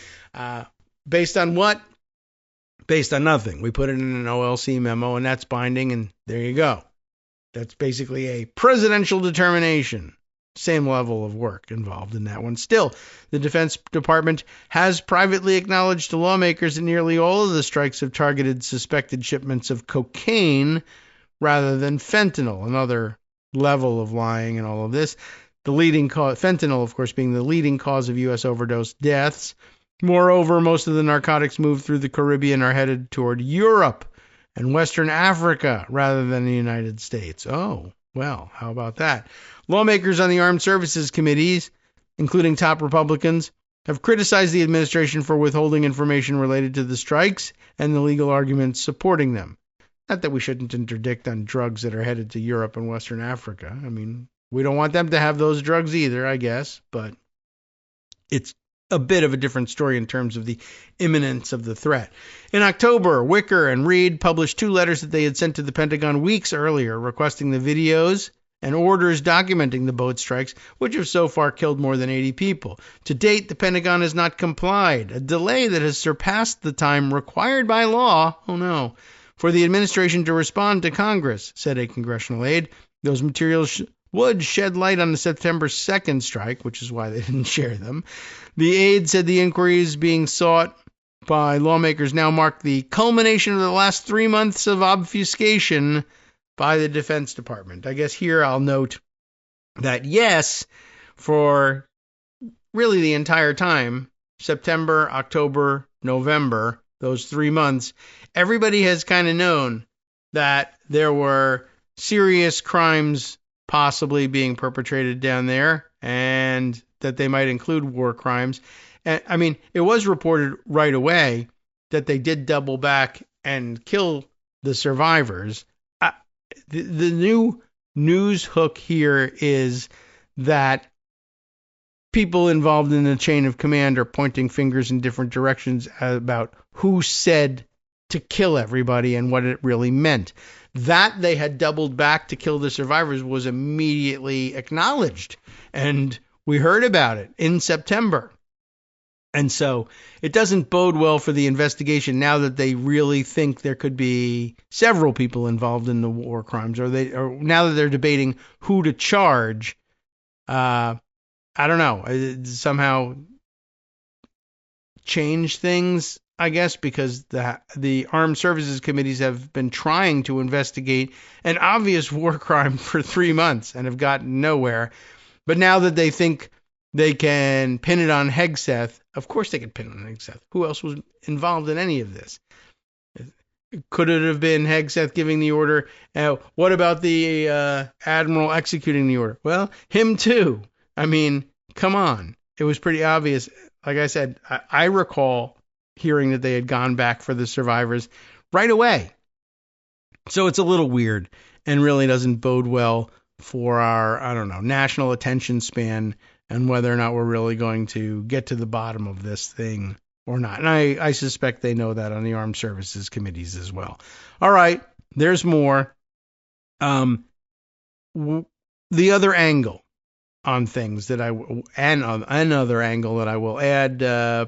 Based on what? Based on nothing. We put it in an OLC memo, and that's binding, and there you go. That's basically a presidential determination. Same level of work involved in that one. Still, the Defense Department has privately acknowledged to lawmakers that nearly all of the strikes have targeted suspected shipments of cocaine rather than fentanyl, another level of lying in all of this. The leading cause, fentanyl, of course, being the leading cause of U.S. overdose deaths. Moreover, most of the narcotics moved through the Caribbean are headed toward Europe and Western Africa rather than the United States. Oh, well, how about that? Lawmakers on the Armed Services Committees, including top Republicans, have criticized the administration for withholding information related to the strikes and the legal arguments supporting them. Not that we shouldn't interdict on drugs that are headed to Europe and Western Africa. I mean, we don't want them to have those drugs either, I guess, but it's a bit of a different story in terms of the imminence of the threat. In October, Wicker and Reed published 2 letters that they had sent to the Pentagon weeks earlier, requesting the videos and orders documenting the boat strikes, which have so far killed more than 80 people. To date, the Pentagon has not complied, a delay that has surpassed the time required by law, for the administration to respond to Congress, said a congressional aide. Those materials would shed light on the September 2nd strike, which is why they didn't share them. The aide said the inquiries being sought by lawmakers now mark the culmination of the last 3 months of obfuscation by the Defense Department. I guess here I'll note that yes, for really the entire time, September, October, November, those 3 months, everybody has kind of known that there were serious crimes possibly being perpetrated down there and that they might include war crimes. And I mean, it was reported right away that they did double back and kill the survivors. The new news hook here is that people involved in the chain of command are pointing fingers in different directions about who said to kill everybody and what it really meant. That they had doubled back to kill the survivors was immediately acknowledged, and we heard about it in September. And so it doesn't bode well for the investigation now that they really think there could be several people involved in the war crimes, or now that they're debating who to charge. I don't know. It somehow change things, I guess, because the Armed Services Committees have been trying to investigate an obvious war crime for 3 months and have gotten nowhere. But now that they think they can pin it on Hegseth, of course they can pin it on Hegseth. Who else was involved in any of this? Could it have been Hegseth giving the order? What about the Admiral executing the order? Well, him too. I mean, come on. It was pretty obvious. Like I said, I recall hearing that they had gone back for the survivors right away. So it's a little weird and really doesn't bode well for our, national attention span and whether or not we're really going to get to the bottom of this thing or not. And I suspect they know that on the Armed Services Committees as well. All right, there's more. The other angle on things that another angle that I will add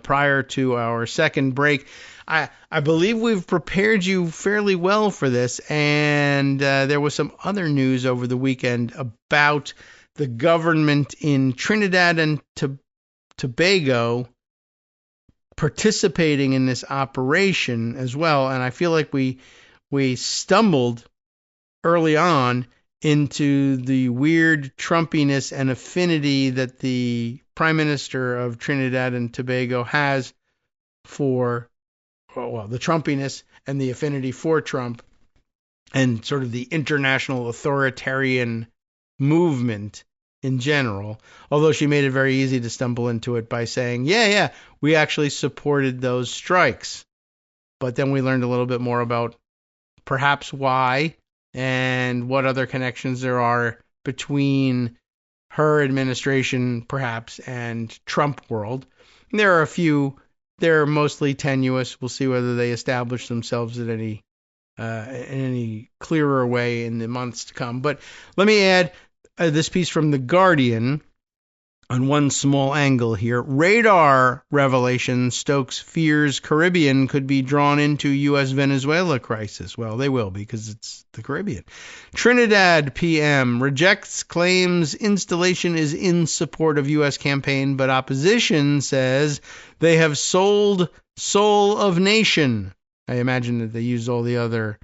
prior to our second break. I believe we've prepared you fairly well for this, and there was some other news over the weekend about the government in Trinidad and Tobago participating in this operation as well, and I feel like we stumbled early on into the weird Trumpiness and affinity that the Prime Minister of Trinidad and Tobago has for, the Trumpiness and the affinity for Trump and sort of the international authoritarian movement in general, although she made it very easy to stumble into it by saying, yeah, we actually supported those strikes. But then we learned a little bit more about perhaps why and what other connections there are between her administration, perhaps, and Trump world. And there are a few. They're mostly tenuous. We'll see whether they establish themselves in any clearer way in the months to come. But let me add this piece from The Guardian on one small angle here. Radar revelation stokes fears Caribbean could be drawn into U.S.-Venezuela crisis. Well, they will, because it's the Caribbean. Trinidad PM rejects claims installation is in support of U.S. campaign, but opposition says they have sold soul of nation. I imagine that they used all the other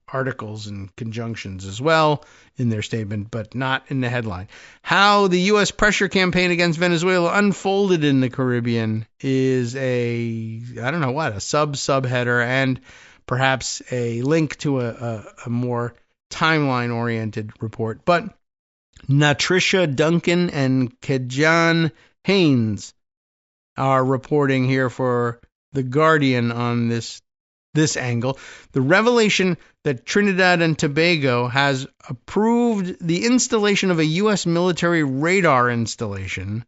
articles and conjunctions as well in their statement, but not in the headline. How the U.S. pressure campaign against Venezuela unfolded in the Caribbean is a subheader, and perhaps a link to a more timeline-oriented report. But Natricia Duncan and Kajan Haynes are reporting here for The Guardian on this angle. The revelation that Trinidad and Tobago has approved the installation of a U.S. military radar installation,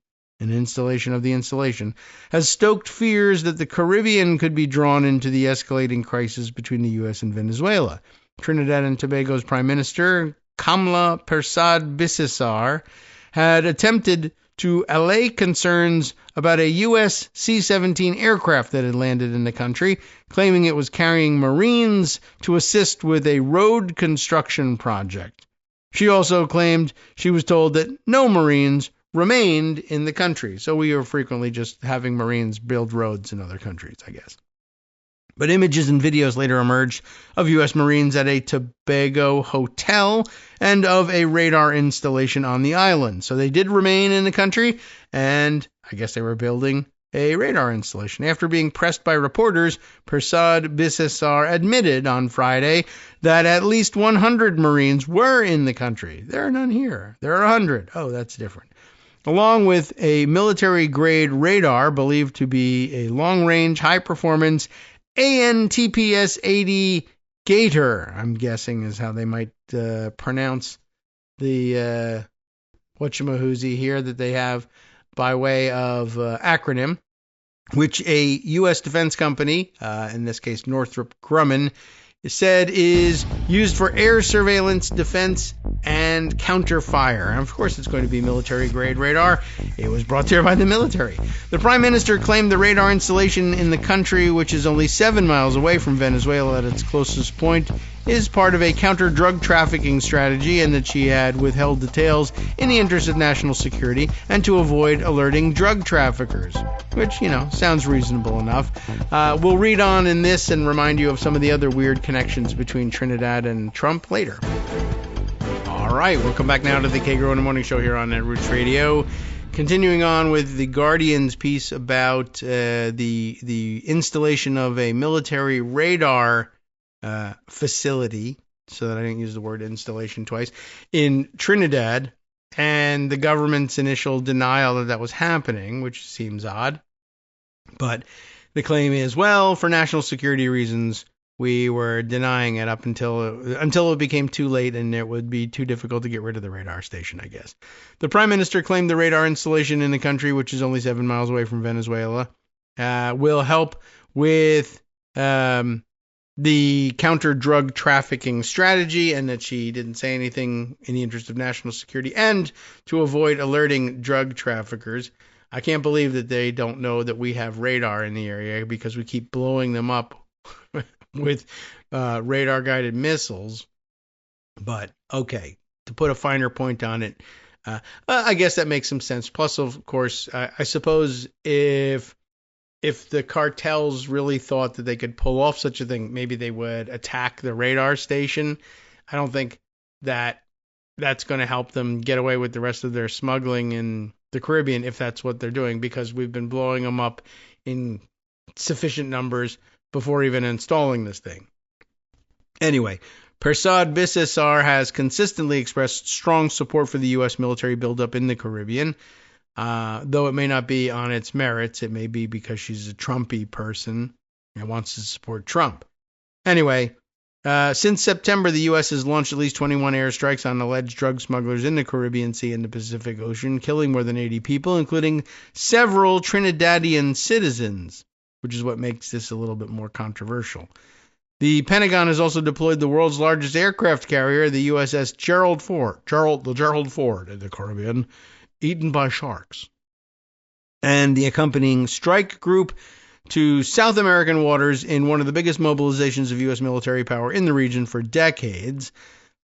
has stoked fears that the Caribbean could be drawn into the escalating crisis between the U.S. and Venezuela. Trinidad and Tobago's Prime Minister, Kamla Persad Bissessar, had attempted to allay concerns about a U.S. C-17 aircraft that had landed in the country, claiming it was carrying Marines to assist with a road construction project. She also claimed she was told that no Marines remained in the country. So we are frequently just having Marines build roads in other countries, I guess. But images and videos later emerged of U.S. Marines at a Tobago hotel and of a radar installation on the island. So they did remain in the country, and I guess they were building a radar installation. After being pressed by reporters, Persad Bissessar admitted on Friday that at least 100 Marines were in the country. There are none here. There are 100. Oh, that's different. Along with a military-grade radar believed to be a long-range, high-performance ANTPS-80 Gator, I'm guessing is how they might pronounce the whatchamahoozy here that they have by way of acronym, which a U.S. defense company, in this case Northrop Grumman, said is used for air surveillance, defense, and counter fire. And of course, it's going to be military-grade radar. It was brought there by the military. The Prime Minister claimed the radar installation in the country, which is only 7 miles away from Venezuela at its closest point, is part of a counter-drug trafficking strategy, and that she had withheld details in the interest of national security and to avoid alerting drug traffickers, which, sounds reasonable enough. We'll read on in this and remind you of some of the other weird connections between Trinidad and Trump later. All right, we'll come back now to the Kagro in the Morning Show here on Netroots Radio. Continuing on with the Guardian's piece about the installation of a military radar facility, so that I didn't use the word installation twice, in Trinidad, and the government's initial denial that was happening, which seems odd. But the claim is, well, for national security reasons, we were denying it up until it became too late and it would be too difficult to get rid of the radar station, I guess. The Prime Minister claimed the radar installation in the country, which is only 7 miles away from Venezuela, will help with the counter-drug trafficking strategy, and that she didn't say anything in the interest of national security and to avoid alerting drug traffickers. I can't believe that they don't know that we have radar in the area because we keep blowing them up with radar-guided missiles. But, okay, to put a finer point on it, I guess that makes some sense. Plus, of course, I suppose if the cartels really thought that they could pull off such a thing, maybe they would attack the radar station. I don't think that that's going to help them get away with the rest of their smuggling in the Caribbean if that's what they're doing, because we've been blowing them up in sufficient numbers before even installing this thing. Anyway, Persad Bissessar has consistently expressed strong support for the U.S. military buildup in the Caribbean. Though it may not be on its merits, it may be because she's a Trumpy person and wants to support Trump. Anyway, Since September, the U.S. has launched at least 21 airstrikes on alleged drug smugglers in the Caribbean Sea and the Pacific Ocean, killing more than 80 people, including several Trinidadian citizens, which is what makes this a little bit more controversial. The Pentagon has also deployed the world's largest aircraft carrier, the USS Gerald Ford in the Caribbean, eaten by sharks, and the accompanying strike group to South American waters in one of the biggest mobilizations of U.S. military power in the region for decades.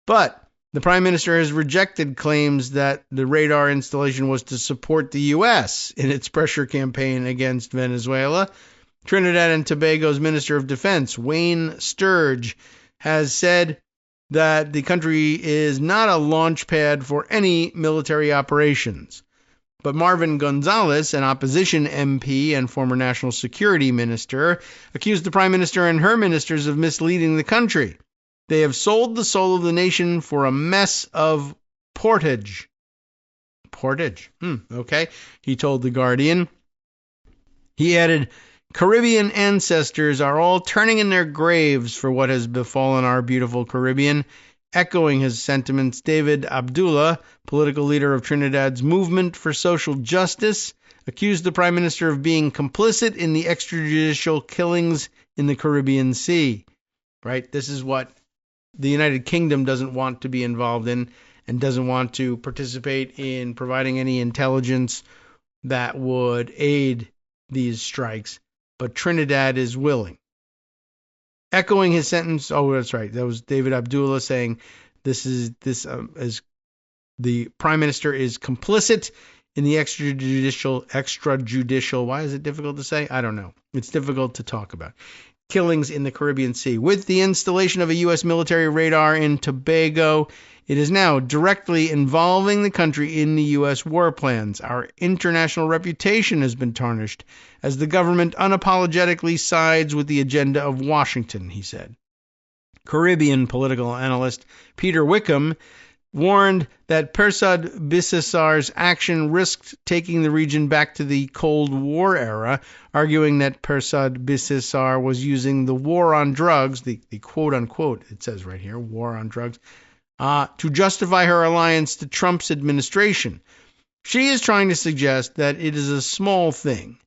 But the Prime Minister has rejected claims that the radar installation was to support the U.S. in its pressure campaign against Venezuela. Trinidad and Tobago's Minister of Defense, Wayne Sturge, has said that the country is not a launch pad for any military operations. But Marvin Gonzalez, an opposition MP and former national security minister, accused the Prime Minister and her ministers of misleading the country. They have sold the soul of the nation for a mess of portage. Portage? Okay, he told The Guardian. He added, Caribbean ancestors are all turning in their graves for what has befallen our beautiful Caribbean. Echoing his sentiments, David Abdullah, political leader of Trinidad's Movement for Social Justice, accused the Prime Minister of being complicit in the extrajudicial killings in the Caribbean Sea. Right? This is what the United Kingdom doesn't want to be involved in and doesn't want to participate in providing any intelligence that would aid these strikes. But Trinidad is willing. Echoing his sentence, that's right. That was David Abdullah saying this is the Prime Minister is complicit in the extrajudicial. Why is it difficult to say? I don't know. It's difficult to talk about. Killings in the Caribbean Sea. With the installation of a U.S. military radar in Tobago, it is now directly involving the country in the U.S. war plans. Our international reputation has been tarnished as the government unapologetically sides with the agenda of Washington, he said. Caribbean political analyst Peter Wickham warned that Persad Bissessar's action risked taking the region back to the Cold War era, arguing that Persad Bissessar was using the war on drugs, the quote-unquote, it says right here, war on drugs, to justify her alliance to Trump's administration. She is trying to suggest that it is a small thing.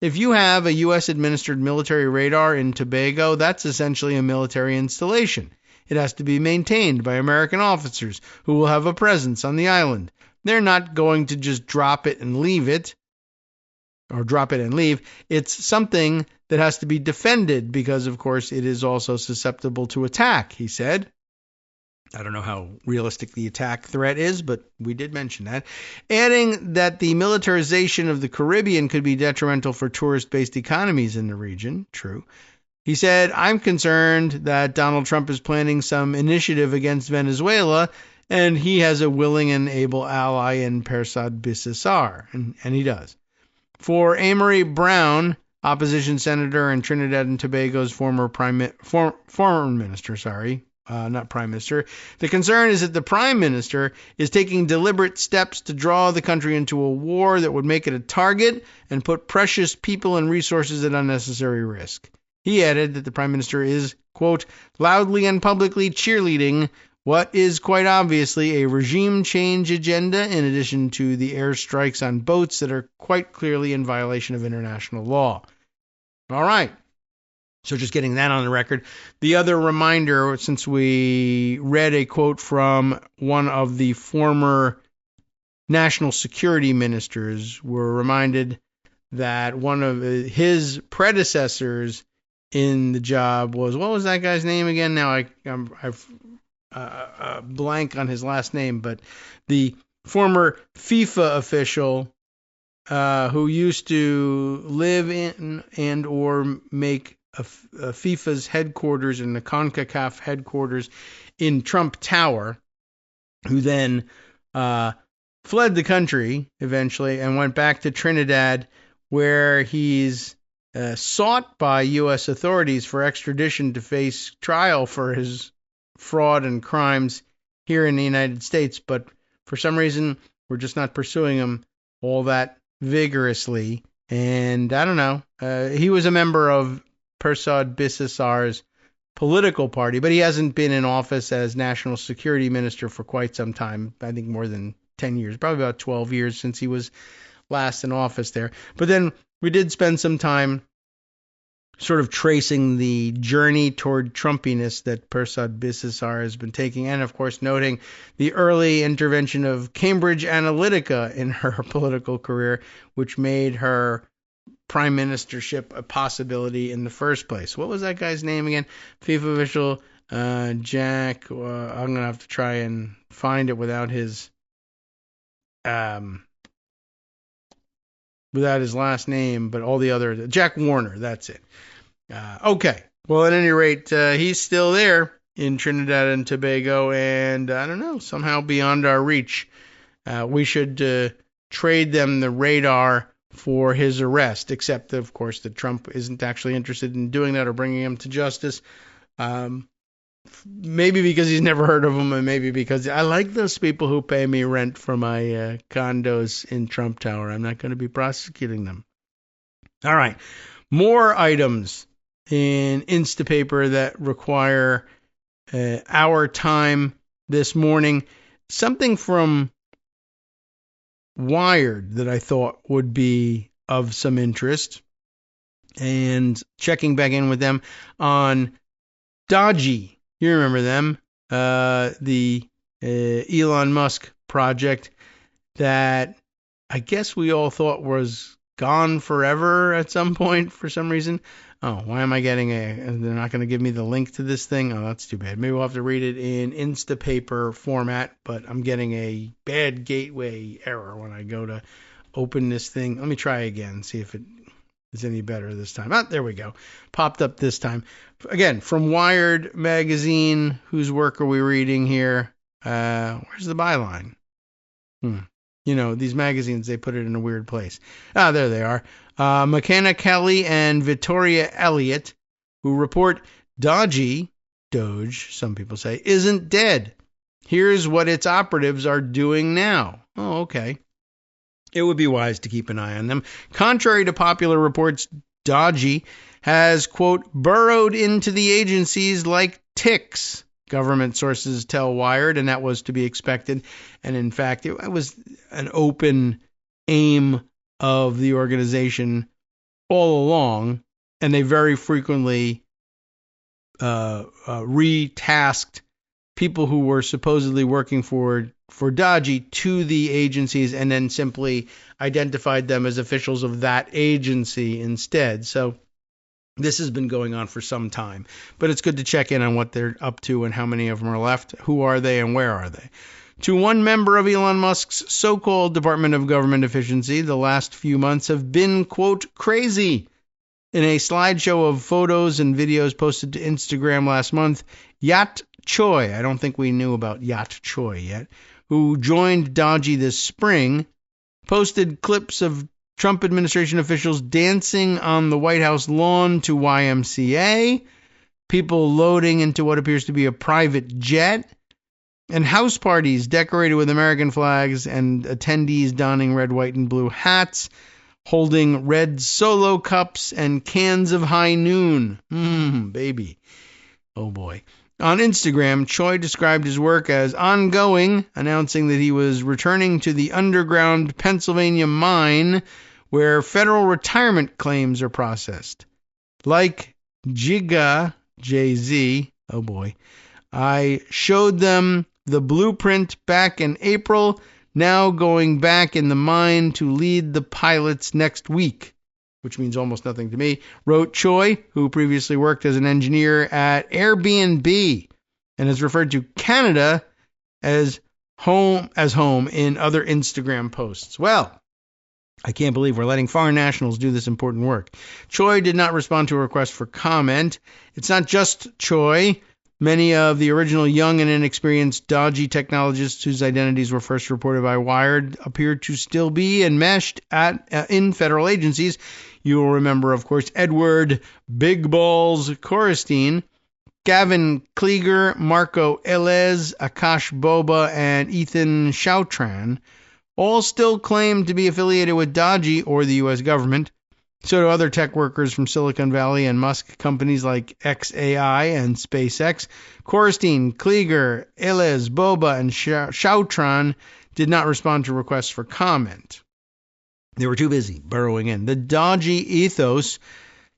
If you have a U.S.-administered military radar in Tobago, that's essentially a military installation. It has to be maintained by American officers who will have a presence on the island. They're not going to just drop it and leave it, or drop it and leave. It's something that has to be defended because, of course, it is also susceptible to attack, he said. I don't know how realistic the attack threat is, but we did mention that. Adding that the militarization of the Caribbean could be detrimental for tourist-based economies in the region. True. He said, I'm concerned that Donald Trump is planning some initiative against Venezuela, and he has a willing and able ally in Persad Bissessar, and he does. For Amory Brown, opposition senator and Trinidad and Tobago's former foreign minister, not prime minister. The concern is that the prime minister is taking deliberate steps to draw the country into a war that would make it a target and put precious people and resources at unnecessary risk. He added that the prime minister is, quote, loudly and publicly cheerleading what is quite obviously a regime change agenda in addition to the airstrikes on boats that are quite clearly in violation of international law. All right. So just getting that on the record. The other reminder, since we read a quote from one of the former national security ministers, we're reminded that one of his predecessors in the job was, what was that guy's name again? Now I've blank on his last name, but the former FIFA official who used to live in and or make FIFA's headquarters and the CONCACAF headquarters in Trump Tower, who then fled the country eventually and went back to Trinidad, where he's sought by U.S. authorities for extradition to face trial for his fraud and crimes here in the United States. But for some reason, we're just not pursuing him all that vigorously. And I don't know. He was a member of Persad Bissessar's political party, but he hasn't been in office as national security minister for quite some time. I think more than 10 years, probably about 12 years since he was last in office there. But then we did spend some time sort of tracing the journey toward Trumpiness that Persad Bissessar has been taking, and of course noting the early intervention of Cambridge Analytica in her political career, which made her prime ministership a possibility in the first place. What was that guy's name again? FIFA official Jack. I'm going to have to try and find it without his last name, but all the other, Jack Warner, that's it. Okay. Well, at any rate, he's still there in Trinidad and Tobago, and I don't know, somehow beyond our reach. We should trade them the radar for his arrest, except, of course, that Trump isn't actually interested in doing that or bringing him to justice. Maybe because he's never heard of them, and maybe because I like those people who pay me rent for my condos in Trump Tower. I'm not going to be prosecuting them. All right. More items in Instapaper that require our time this morning. Something from Wired that I thought would be of some interest, and checking back in with them on Dodgy. You remember them, the Elon Musk project that I guess we all thought was gone forever at some point for some reason. Oh, why am I getting they're not going to give me the link to this thing? Oh, that's too bad. Maybe we'll have to read it in Instapaper format, but I'm getting a bad gateway error when I go to open this thing. Let me try again, see if it is any better this time. There we go. Popped up this time. Again, from Wired magazine. Whose work are we reading here? Where's the byline? These magazines, they put it in a weird place. There they are. McKenna Kelly and Victoria Elliott, who report Doge, some people say, isn't dead. Here's what its operatives are doing now. Oh, okay. It would be wise to keep an eye on them. Contrary to popular reports, Doge has, quote, burrowed into the agencies like ticks, government sources tell Wired, and that was to be expected. And in fact, it was an open aim of the organization all along, and they very frequently retasked people who were supposedly working for Dodgy to the agencies, and then simply identified them as officials of that agency instead. So this has been going on for some time, but it's good to check in on what they're up to and how many of them are left. Who are they and where are they? To one member of Elon Musk's so-called Department of Government Efficiency, the last few months have been, quote, crazy. In a slideshow of photos and videos posted to Instagram last month, Yat Choi, I don't think we knew about Yat Choi yet, who joined Dodgy this spring, posted clips of Trump administration officials dancing on the White House lawn to YMCA, people loading into what appears to be a private jet, and house parties decorated with American flags and attendees donning red, white, and blue hats, holding red Solo cups and cans of High Noon. Baby. Oh, boy. On Instagram, Choi described his work as ongoing, announcing that he was returning to the underground Pennsylvania mine where federal retirement claims are processed. Like Jigga, Jay-Z, oh boy, I showed them the blueprint back in April, now going back in the mine to lead the pilots next week, which means almost nothing to me, wrote Choi, who previously worked as an engineer at Airbnb and has referred to Canada as home in other Instagram posts. Well, I can't believe we're letting foreign nationals do this important work. Choi did not respond to a request for comment. It's not just Choi. Many of the original young and inexperienced Dodgy technologists whose identities were first reported by Wired appear to still be enmeshed in federal agencies. You will remember, of course, Edward Big Balls Korestein, Gavin Klieger, Marco Elez, Akash Boba, and Ethan Chautran all still claim to be affiliated with Dodgy or the U.S. government. So do other tech workers from Silicon Valley and Musk companies like XAI and SpaceX. Korstein, Klieger, Elez, Boba, and Chautran did not respond to requests for comment. They were too busy burrowing in. The dodgy ethos,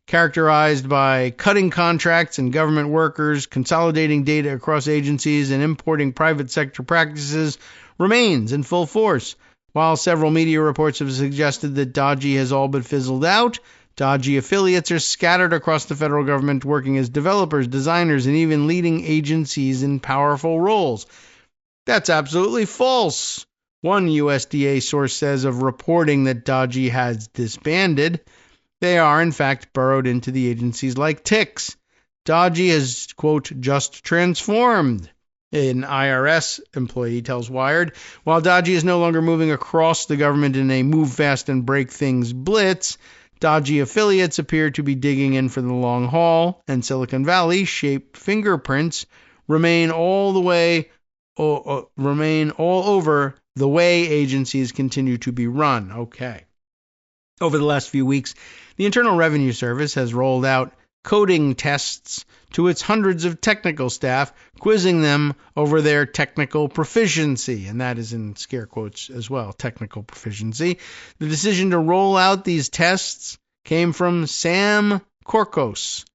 characterized by cutting contracts and government workers, consolidating data across agencies, and importing private sector practices, remains in full force. While several media reports have suggested that dodgy has all but fizzled out, dodgy affiliates are scattered across the federal government, working as developers, designers, and even leading agencies in powerful roles. That's absolutely false. One USDA source says of reporting that dodgy has disbanded. They are, in fact, burrowed into the agencies like ticks. Dodgy has, quote, just transformed, an IRS employee tells Wired. While dodgy is no longer moving across the government in a move fast and break things blitz, dodgy affiliates appear to be digging in for the long haul, and Silicon Valley-shaped fingerprints remain all over the way agencies continue to be run. Okay. Over the last few weeks, the Internal Revenue Service has rolled out coding tests to its hundreds of technical staff, quizzing them over their technical proficiency, and that is in scare quotes as well, technical proficiency. The decision to roll out these tests came from Sam Korkos,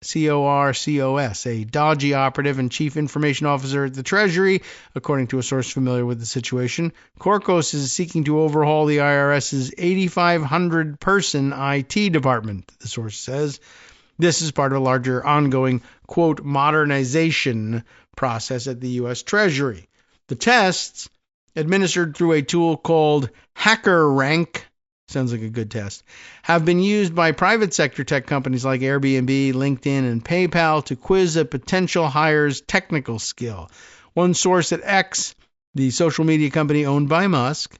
Corcos, a dodgy operative and chief information officer at the Treasury, according to a source familiar with the situation. Korkos is seeking to overhaul the IRS's 8,500-person IT department, the source says. This is part of a larger ongoing, quote, modernization process at the U.S. Treasury. The tests, administered through a tool called HackerRank, sounds like a good test, have been used by private sector tech companies like Airbnb, LinkedIn, and PayPal to quiz a potential hire's technical skill. One source at X, the social media company owned by Musk,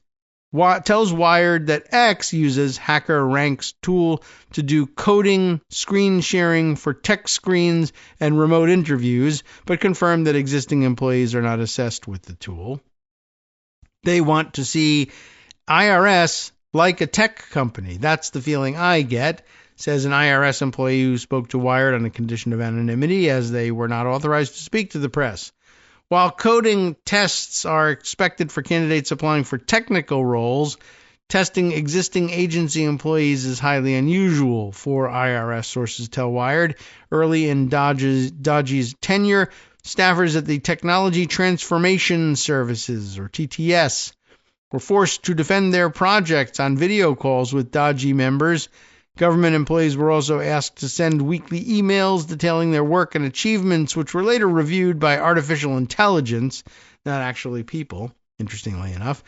tells Wired that X uses HackerRank's tool to do coding, screen sharing for tech screens, and remote interviews, but confirmed that existing employees are not assessed with the tool. They want to see IRS like a tech company. That's the feeling I get, says an IRS employee who spoke to Wired on a condition of anonymity, as they were not authorized to speak to the press. While coding tests are expected for candidates applying for technical roles, testing existing agency employees is highly unusual for IRS, sources tell Wired. Early in Dodgy's tenure, staffers at the Technology Transformation Services, or TTS, were forced to defend their projects on video calls with dodgy members. Government employees were also asked to send weekly emails detailing their work and achievements, which were later reviewed by artificial intelligence, not actually people, interestingly enough.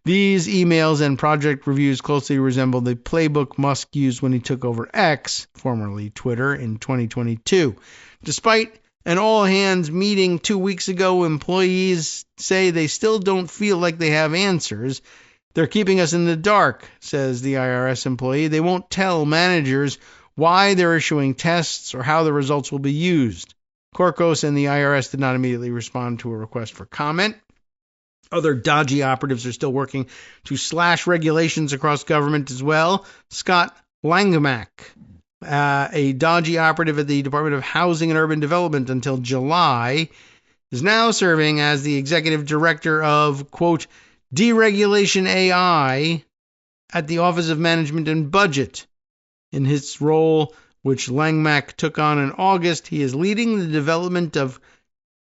These emails and project reviews closely resemble the playbook Musk used when he took over X, formerly Twitter, in 2022. Despite an all-hands meeting 2 weeks ago, employees say they still don't feel like they have answers. They're keeping us in the dark, says the IRS employee. They won't tell managers why they're issuing tests or how the results will be used. Korkos and the IRS did not immediately respond to a request for comment. Other dodgy operatives are still working to slash regulations across government as well. Scott Langmack, a dodgy operative at the Department of Housing and Urban Development until July, is now serving as the executive director of, quote, Deregulation AI at the Office of Management and Budget. In his role, which Langmack took on in August, he is leading the development of,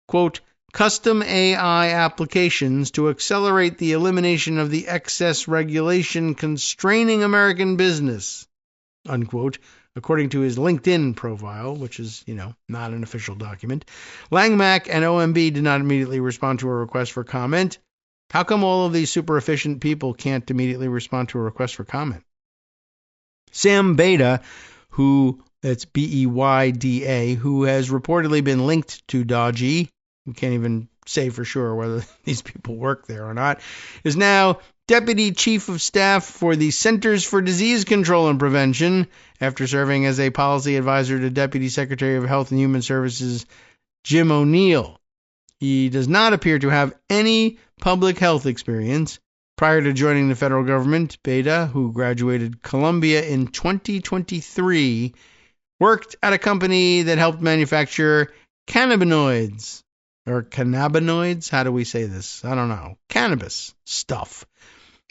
quote, custom AI applications to accelerate the elimination of the excess regulation constraining American business, unquote, according to his LinkedIn profile, which is, not an official document. Langmack and OMB did not immediately respond to a request for comment. How come all of these super efficient people can't immediately respond to a request for comment? Sam Beyda, that's Beyda, who has reportedly been linked to Dodgy, we can't even say for sure whether these people work there or not, is now Deputy Chief of Staff for the Centers for Disease Control and Prevention, after serving as a policy advisor to Deputy Secretary of Health and Human Services Jim O'Neill. He does not appear to have any public health experience. Prior to joining the federal government, Beda, who graduated Columbia in 2023, worked at a company that helped manufacture cannabinoids. Or cannabinoids? How do we say this? I don't know. Cannabis stuff.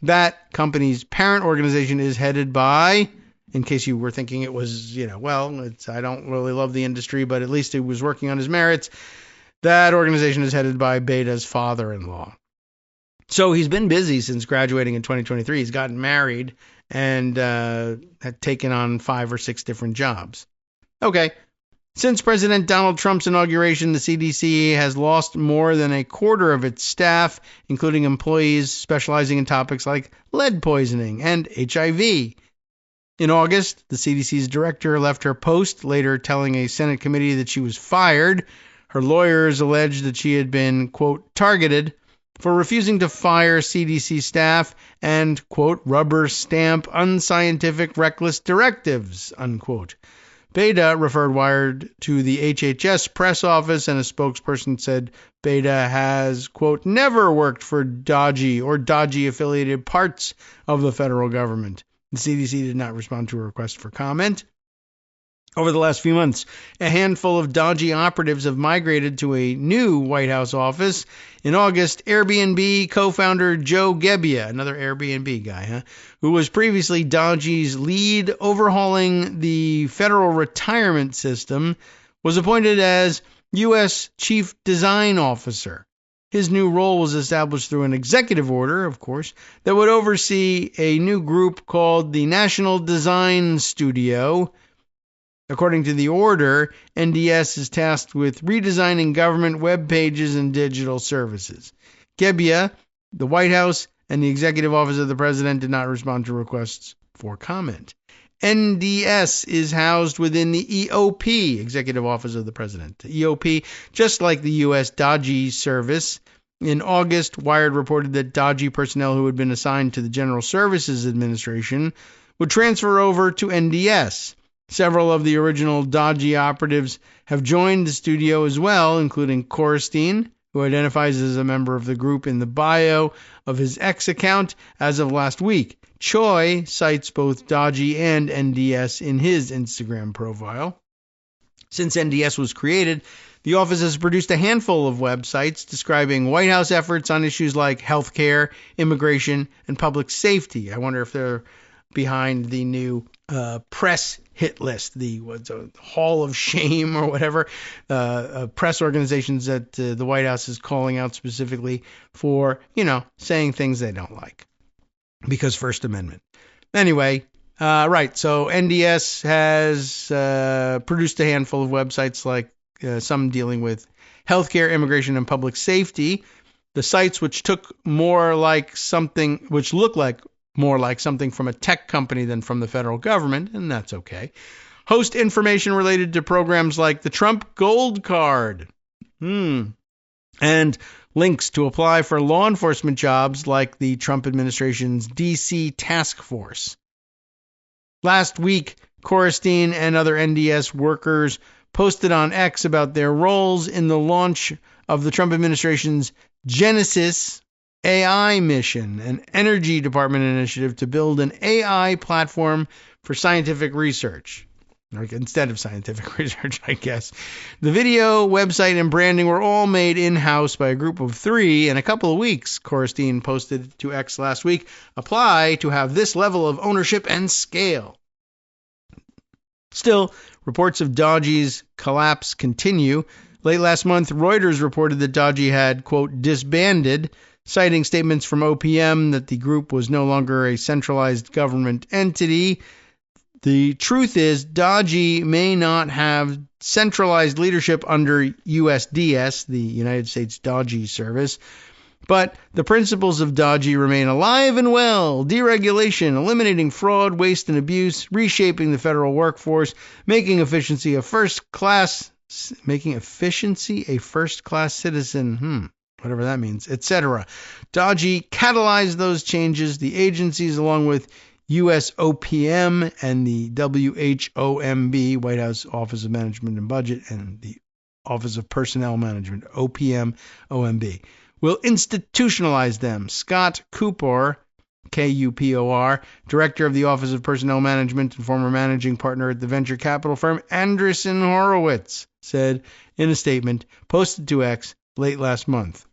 That company's parent organization is headed by, in case you were thinking it was, I don't really love the industry, but at least it was working on his merits. That organization is headed by Beda's father-in-law. So he's been busy since graduating in 2023. He's gotten married and had taken on 5 or 6 different jobs. Okay. Since President Donald Trump's inauguration, the CDC has lost more than a quarter of its staff, including employees specializing in topics like lead poisoning and HIV. In August, the CDC's director left her post, later telling a Senate committee that she was fired. Her lawyers alleged that she had been, quote, targeted for refusing to fire CDC staff and, quote, rubber stamp unscientific reckless directives, unquote. Beda referred Wired to the HHS press office, and a spokesperson said Beda has, quote, never worked for dodgy or dodgy-affiliated parts of the federal government. The CDC did not respond to a request for comment. Over the last few months, a handful of dodgy operatives have migrated to a new White House office. In August, Airbnb co-founder Joe Gebbia, another Airbnb guy, who was previously Dodgy's lead overhauling the federal retirement system, was appointed as U.S. Chief Design Officer. His new role was established through an executive order, of course, that would oversee a new group called the National Design Studio. According to the order, NDS is tasked with redesigning government web pages and digital services. Gebbia, the White House, and the Executive Office of the President did not respond to requests for comment. NDS is housed within the EOP, Executive Office of the President. The EOP, just like the U.S. Dodgy Service. In August, Wired reported that Dodgy personnel who had been assigned to the General Services Administration would transfer over to NDS. Several of the original Dodgy operatives have joined the studio as well, including Korstein, who identifies as a member of the group in the bio of his X account as of last week. Choi cites both Dodgy and NDS in his Instagram profile. Since NDS was created, the office has produced a handful of websites describing White House efforts on issues like healthcare, immigration, and public safety. I wonder if they're behind the new press hit list, the Hall of Shame or whatever, press organizations that the White House is calling out specifically for, saying things they don't like because First Amendment. Anyway, right. So NDS has produced a handful of websites, like some dealing with healthcare, immigration, and public safety. The sites which look like more like something from a tech company than from the federal government, and that's okay, host information related to programs like the Trump Gold Card, and links to apply for law enforcement jobs like the Trump administration's D.C. Task Force. Last week, Korstein and other NDS workers posted on X about their roles in the launch of the Trump administration's Genesis AI mission, an Energy Department initiative to build an AI platform for scientific research. Or instead of scientific research, I guess. The video, website, and branding were all made in-house by a group of 3 in a couple of weeks. Korstein posted to X last week, apply to have this level of ownership and scale. Still, reports of Dodgy's collapse continue. Late last month, Reuters reported that Dodgy had, quote, disbanded, citing statements from OPM that the group was no longer a centralized government entity. The truth is, Dodgy may not have centralized leadership under USDS, the United States Dodgy Service, but the principles of Dodgy remain alive and well: deregulation, eliminating fraud, waste, and abuse, reshaping the federal workforce, making efficiency a first-class citizen, whatever that means, etc. Dodgy catalyzed those changes. The agencies, along with U.S. OPM and the WHOMB, White House Office of Management and Budget, and the Office of Personnel Management, OPM, OMB, will institutionalize them. Scott Cupor, K-U-P-O-R, director of the Office of Personnel Management and former managing partner at the venture capital firm Andreessen Horowitz, said in a statement posted to X late last month.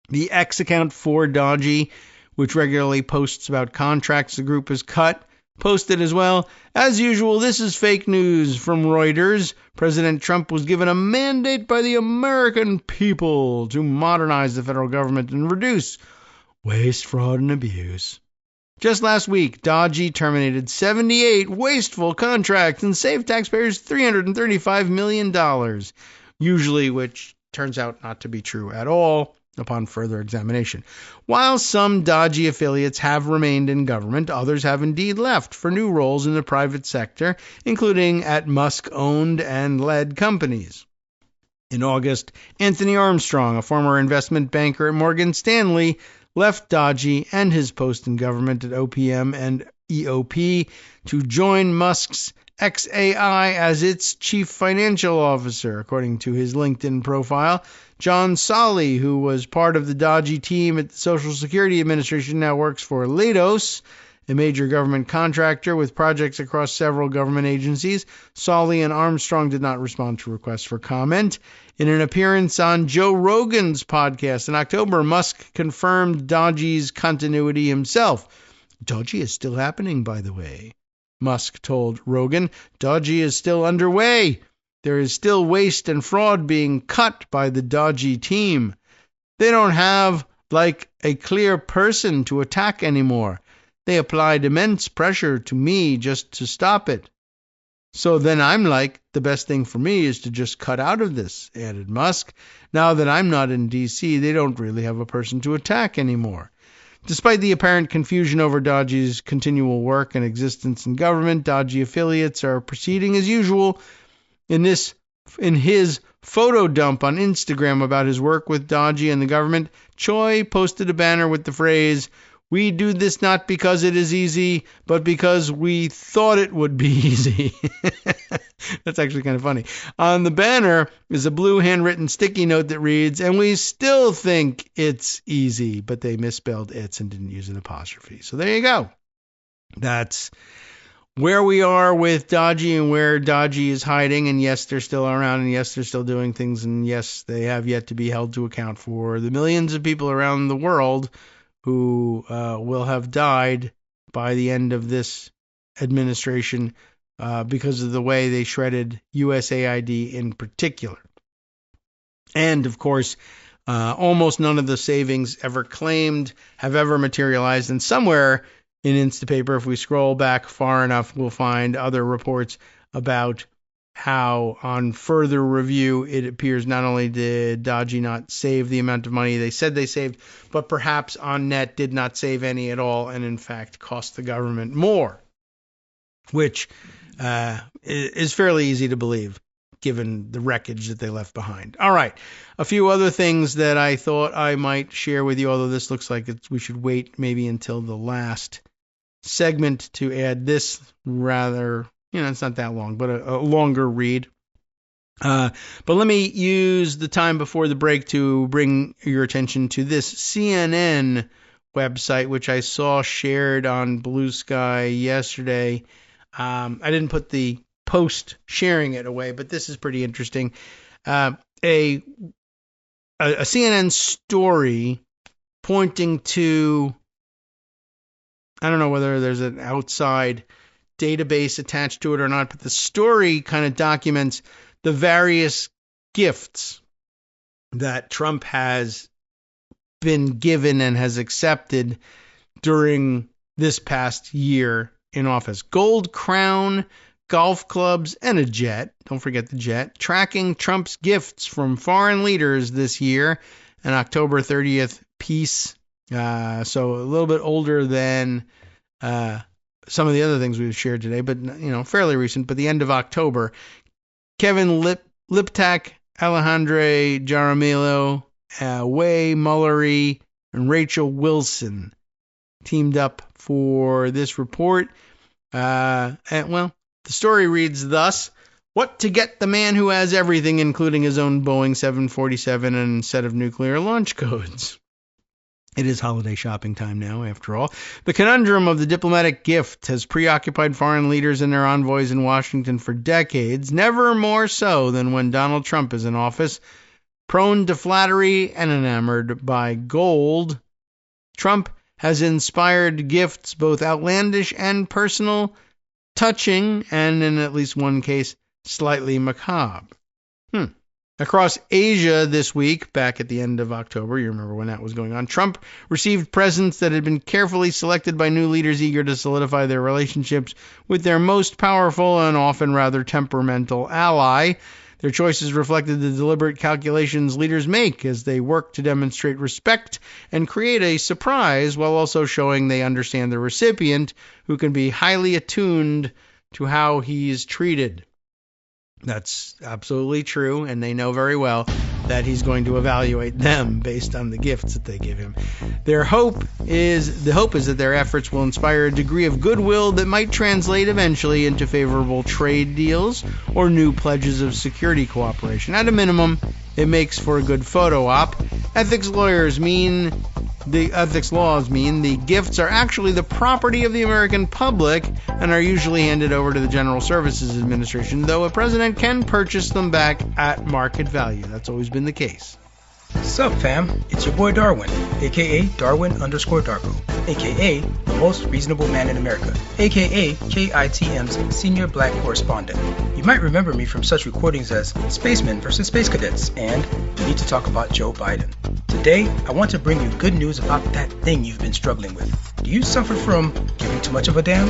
The X account for Dodgy, which regularly posts about contracts the group has cut, posted as well, "As usual, this is fake news from Reuters. President Trump was given a mandate by the American people to modernize the federal government and reduce waste, fraud, and abuse. Just last week, Dodgy terminated 78 wasteful contracts and saved taxpayers $335 million, usually which turns out not to be true at all upon further examination. While some Dodgy affiliates have remained in government, others have indeed left for new roles in the private sector, including at Musk-owned and led companies. In August, Anthony Armstrong, a former investment banker at Morgan Stanley, left Dodgy and his post in government at OPM and EOP to join Musk's XAI as its chief financial officer, according to his LinkedIn profile. John Solly, who was part of the Dodgy team at the Social Security Administration, now works for Leidos, a major government contractor with projects across several government agencies. Solly and Armstrong did not respond to requests for comment. In an appearance on Joe Rogan's podcast in October, Musk confirmed Dodgy's continuity himself. "Dodgy is still happening, by the way," Musk told Rogan. "Dodgy is still underway. There is still waste and fraud being cut by the Dodgy team. They don't have, a clear person to attack anymore. They applied immense pressure to me just to stop it. So then I'm the best thing for me is to just cut out of this," added Musk. "Now that I'm not in D.C., they don't really have a person to attack anymore." Despite the apparent confusion over Dodgy's continual work and existence in government, Dodgy affiliates are proceeding as usual. In his photo dump on Instagram about his work with Dodgy and the government, Choi posted a banner with the phrase, "We do this not because it is easy, but because we thought it would be easy." That's actually kind of funny. On the banner is a blue handwritten sticky note that reads, "And we still think it's easy," but they misspelled "it's" and didn't use an apostrophe. So there you go. That's where we are with Dodgy and where Dodgy is hiding. And yes, they're still around, and yes, they're still doing things, and yes, they have yet to be held to account for the millions of people around the world who will have died by the end of this administration because of the way they shredded USAID in particular. And, of course, almost none of the savings ever claimed have ever materialized. And somewhere in Instapaper, if we scroll back far enough, we'll find other reports about how, on further review, it appears not only did Dodgy not save the amount of money they said they saved, but perhaps on net did not save any at all and, in fact, cost the government more, which is fairly easy to believe, given the wreckage that they left behind. All right, a few other things that I thought I might share with you, although this looks like we should wait maybe until the last segment to add this rather... it's not that long, but a longer read. But let me use the time before the break to bring your attention to this CNN website, which I saw shared on Blue Sky yesterday. I didn't put the post sharing it away, but this is pretty interesting. A CNN story pointing to, I don't know whether there's an outside database attached to it or not, but the story kind of documents the various gifts that Trump has been given and has accepted during this past year in office. Gold crown, golf clubs, and a jet. Don't forget the jet. Tracking Trump's gifts from foreign leaders this year, an October 30th piece. So a little bit older than some of the other things we've shared today, but fairly recent. But the end of October, Kevin Liptak, Alejandro Jaramillo, Way Mullery, and Rachel Wilson teamed up for this report. The story reads thus: What to get the man who has everything, including his own Boeing 747 and a set of nuclear launch codes. It is holiday shopping time now, after all. The conundrum of the diplomatic gift has preoccupied foreign leaders and their envoys in Washington for decades, never more so than when Donald Trump is in office. Prone to flattery and enamored by gold, Trump has inspired gifts both outlandish and personal, touching, and in at least one case, slightly macabre. Across Asia this week, back at the end of October, you remember when that was going on, Trump received presents that had been carefully selected by new leaders eager to solidify their relationships with their most powerful and often rather temperamental ally. Their choices reflected the deliberate calculations leaders make as they work to demonstrate respect and create a surprise while also showing they understand the recipient, who can be highly attuned to how he is treated. That's absolutely true, and they know very well that he's going to evaluate them based on the gifts that they give him. The hope is that their efforts will inspire a degree of goodwill that might translate eventually into favorable trade deals or new pledges of security cooperation. At a minimum, it makes for a good photo op. Ethics laws mean the gifts are actually the property of the American public and are usually handed over to the General Services Administration, though a president can purchase them back at market value. That's always been the case. Sup, fam? It's your boy Darwin, aka Darwin_Darko, aka the most reasonable man in America, aka KITM's senior black correspondent. You might remember me from such recordings as Spacemen vs. Space Cadets and We Need to Talk About Joe Biden. Today, I want to bring you good news about that thing you've been struggling with. Do you suffer from giving too much of a damn?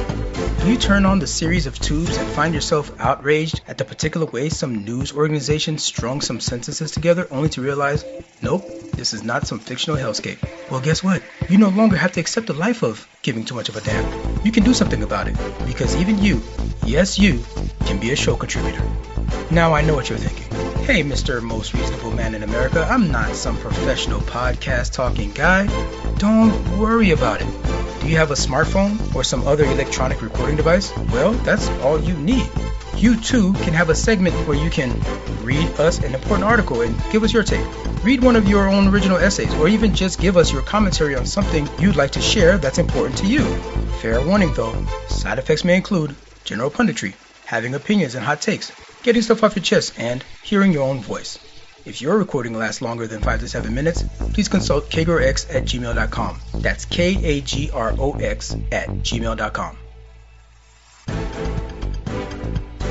Do you turn on the series of tubes and find yourself outraged at the particular way some news organization strung some sentences together only to realize, nope, this is not some fictional hellscape? Well, guess what? You no longer have to accept the life of giving too much of a damn. You can do something about it, because even you, yes you, can be a show contributor. Now I know what you're thinking. Hey, Mr. Most Reasonable Man in America, I'm not some professional podcast talking guy. Don't worry about it. Do you have a smartphone or some other electronic recording device? Well, that's all you need. You too can have a segment where you can read us an important article and give us your take. Read one of your own original essays, or even just give us your commentary on something you'd like to share that's important to you. Fair warning though, side effects may include general punditry, having opinions and hot takes, getting stuff off your chest, and hearing your own voice. If your recording lasts longer than 5 to 7 minutes, please consult kagrox@gmail.com. That's KAGROX@gmail.com.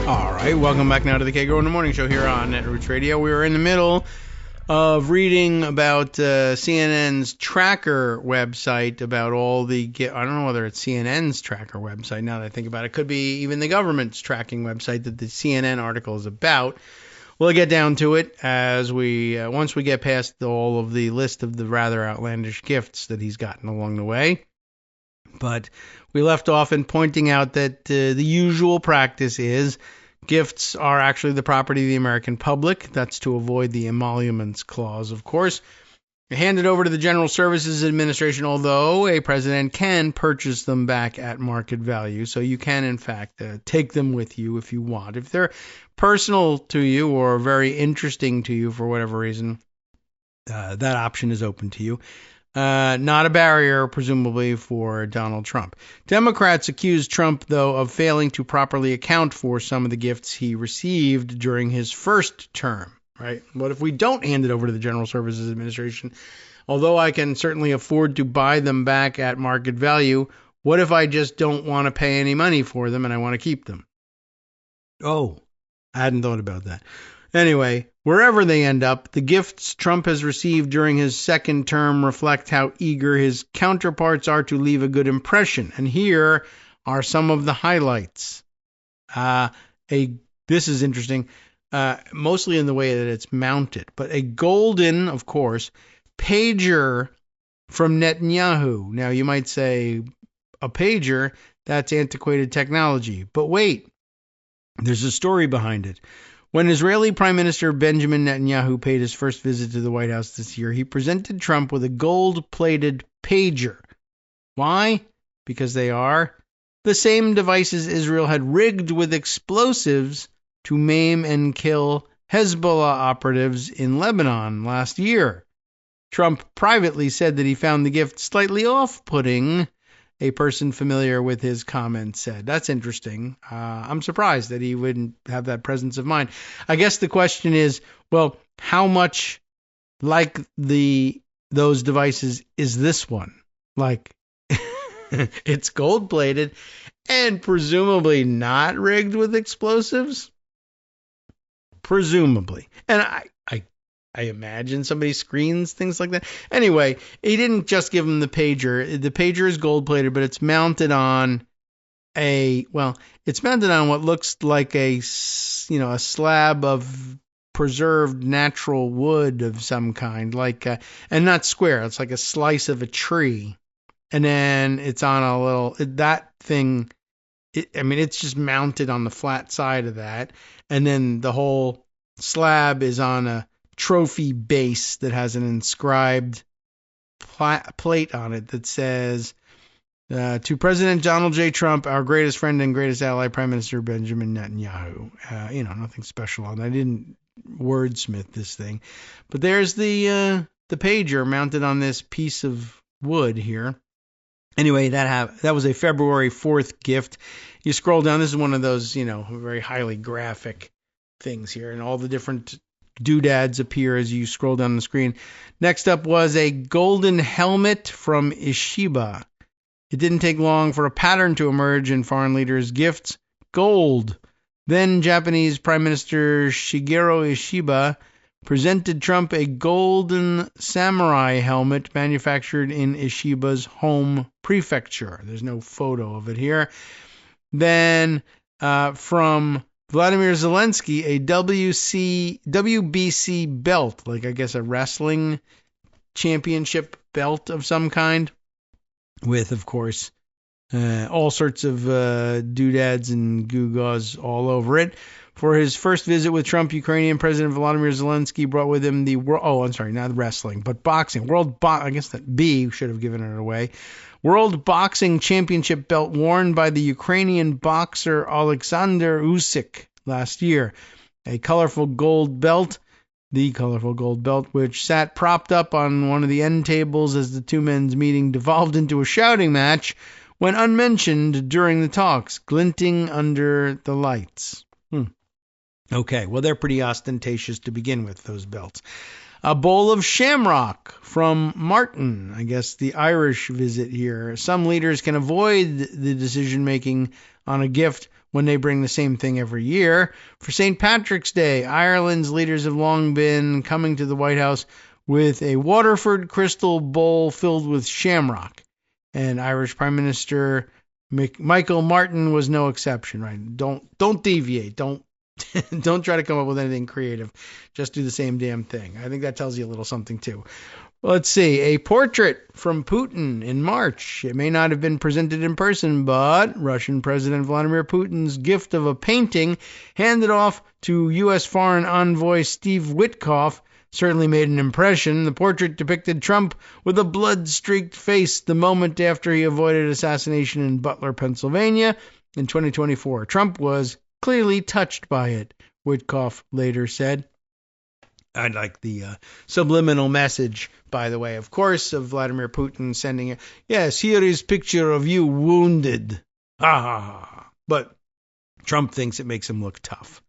All right, welcome back now to the Kagro in the Morning Show here on Netroots Radio. We were in the middle of reading about CNN's tracker website, about all the, I don't know whether it's CNN's tracker website, now that I think about it. It could be even the government's tracking website that the CNN article is about. We'll get down to it as once we get past all of the list of the rather outlandish gifts that he's gotten along the way. But we left off in pointing out that the usual practice is gifts are actually the property of the American public. That's to avoid the emoluments clause, of course. Handed over to the General Services Administration, although a president can purchase them back at market value. So you can, in fact, take them with you if you want. If they're personal to you or very interesting to you for whatever reason, that option is open to you. Not a barrier, presumably, for Donald Trump. Democrats accused Trump, though, of failing to properly account for some of the gifts he received during his first term. Right? What if we don't hand it over to the General Services Administration? Although I can certainly afford to buy them back at market value, what if I just don't want to pay any money for them and I want to keep them? Oh, I hadn't thought about that. Anyway, wherever they end up, the gifts Trump has received during his second term reflect how eager his counterparts are to leave a good impression. And here are some of the highlights. This is interesting. Mostly in the way that it's mounted, but a golden, of course, pager from Netanyahu. Now, you might say, a pager, that's antiquated technology. But wait, there's a story behind it. When Israeli Prime Minister Benjamin Netanyahu paid his first visit to the White House this year, he presented Trump with a gold-plated pager. Why? Because they are the same devices Israel had rigged with explosives to maim and kill Hezbollah operatives in Lebanon last year. Trump privately said that he found the gift slightly off-putting, a person familiar with his comments said. That's interesting. I'm surprised that he wouldn't have that presence of mind. I guess the question is, well, how much like those devices is this one? Like, it's gold-plated and presumably not rigged with explosives? Presumably. And I imagine somebody screens things like that. Anyway, he didn't just give him the pager. The pager is gold-plated, but it's mounted on it's mounted on what looks like a slab of preserved natural wood of some kind, and not square. It's like a slice of a tree. And then it's on it's just mounted on the flat side of that. And then the whole slab is on a trophy base that has an inscribed plate on it that says, to President Donald J. Trump, our greatest friend and greatest ally, Prime Minister Benjamin Netanyahu. Nothing special on that. I didn't wordsmith this thing. But there's the pager mounted on this piece of wood here. Anyway, that was a February 4th gift. You scroll down. This is one of those, very highly graphic things here, and all the different doodads appear as you scroll down the screen. Next up was a golden helmet from Ishiba. It didn't take long for a pattern to emerge in foreign leaders' gifts. Gold. Then Japanese Prime Minister Shigeru Ishiba presented Trump a golden samurai helmet manufactured in Ishiba's home prefecture. There's no photo of it here. Then from Vladimir Zelensky, a WBC belt, like I guess a wrestling championship belt of some kind, with, of course, all sorts of doodads and gewgaws all over it. For his first visit with Trump, Ukrainian President Volodymyr Zelensky brought with him not wrestling, but boxing. I guess that B should have given it away. World Boxing Championship belt worn by the Ukrainian boxer Alexander Usyk last year. The colorful gold belt, which sat propped up on one of the end tables as the two men's meeting devolved into a shouting match, went unmentioned during the talks, glinting under the lights. Okay, well, they're pretty ostentatious to begin with, those belts. A bowl of shamrock from Martin, I guess the Irish visit here. Some leaders can avoid the decision-making on a gift when they bring the same thing every year. For St. Patrick's Day, Ireland's leaders have long been coming to the White House with a Waterford crystal bowl filled with shamrock. And Irish Prime Minister Michael Martin was no exception, right? Don't deviate. Don't try to come up with anything creative. Just do the same damn thing. I think that tells you a little something too. Let's see. A portrait from Putin in March. It may not have been presented in person, but Russian President Vladimir Putin's gift of a painting handed off to U.S. Foreign Envoy Steve Witkoff certainly made an impression. The portrait depicted Trump with a blood-streaked face the moment after he avoided assassination in Butler, Pennsylvania in 2024. Trump was clearly touched by it, Witkoff later said. I like the subliminal message, by the way, of course, of Vladimir Putin sending it. Yes, here is picture of you wounded. But Trump thinks it makes him look tough.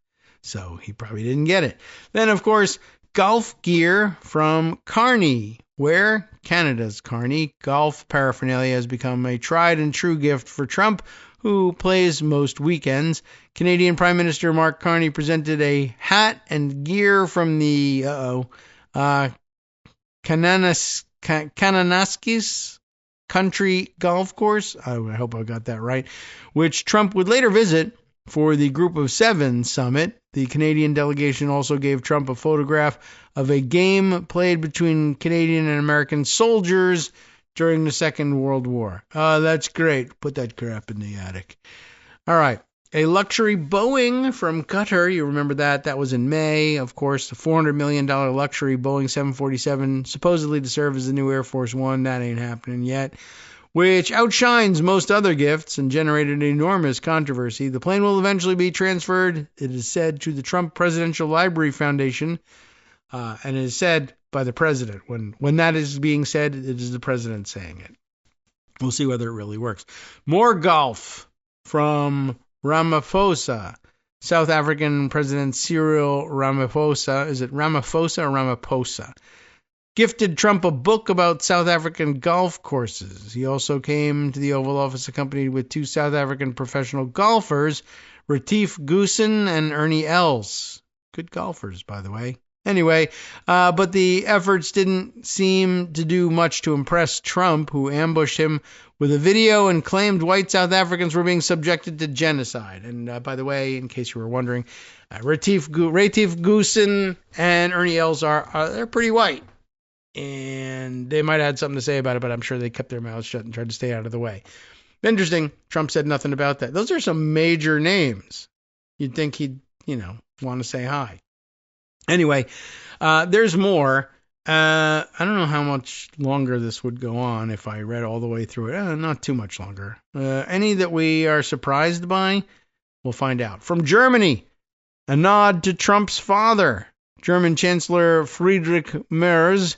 So he probably didn't get it. Then, of course, golf gear from Carney. Where? Canada's Carney. Golf paraphernalia has become a tried and true gift for Trump, who plays most weekends. Canadian Prime Minister Mark Carney presented a hat and gear from the Kananaskis Country Golf Course. I hope I got that right. Which Trump would later visit for the Group of Seven summit. The Canadian delegation also gave Trump a photograph of a game played between Canadian and American soldiers during the Second World War. That's great. Put that crap in the attic. All right. A luxury Boeing from Qatar. You remember that? That was in May. Of course, the $400 million luxury Boeing 747, supposedly to serve as the new Air Force One. That ain't happening yet. which outshines most other gifts and generated enormous controversy. The plane will eventually be transferred, it is said, to the Trump Presidential Library Foundation, and it is said by the president. When that is being said, it is the president saying it. We'll see whether it really works. More golf from Ramaphosa. South African President Cyril Ramaphosa, is it Ramaphosa or Ramaphosa, gifted Trump a book about South African golf courses. He also came to the Oval Office accompanied with two South African professional golfers, Retief Goosen and Ernie Els. Good golfers, by the way. Anyway, but the efforts didn't seem to do much to impress Trump, who ambushed him with a video and claimed white South Africans were being subjected to genocide. And by the way, in case you were wondering, Retief Goosen and Ernie Els they're pretty white. And they might have had something to say about it, but I'm sure they kept their mouths shut and tried to stay out of the way. Interesting. Trump said nothing about that. Those are some major names. You'd think he'd, want to say hi. Anyway, there's more. I don't know how much longer this would go on if I read all the way through it. Not too much longer. Any that we are surprised by, we'll find out. From Germany, a nod to Trump's father. German Chancellor Friedrich Merz,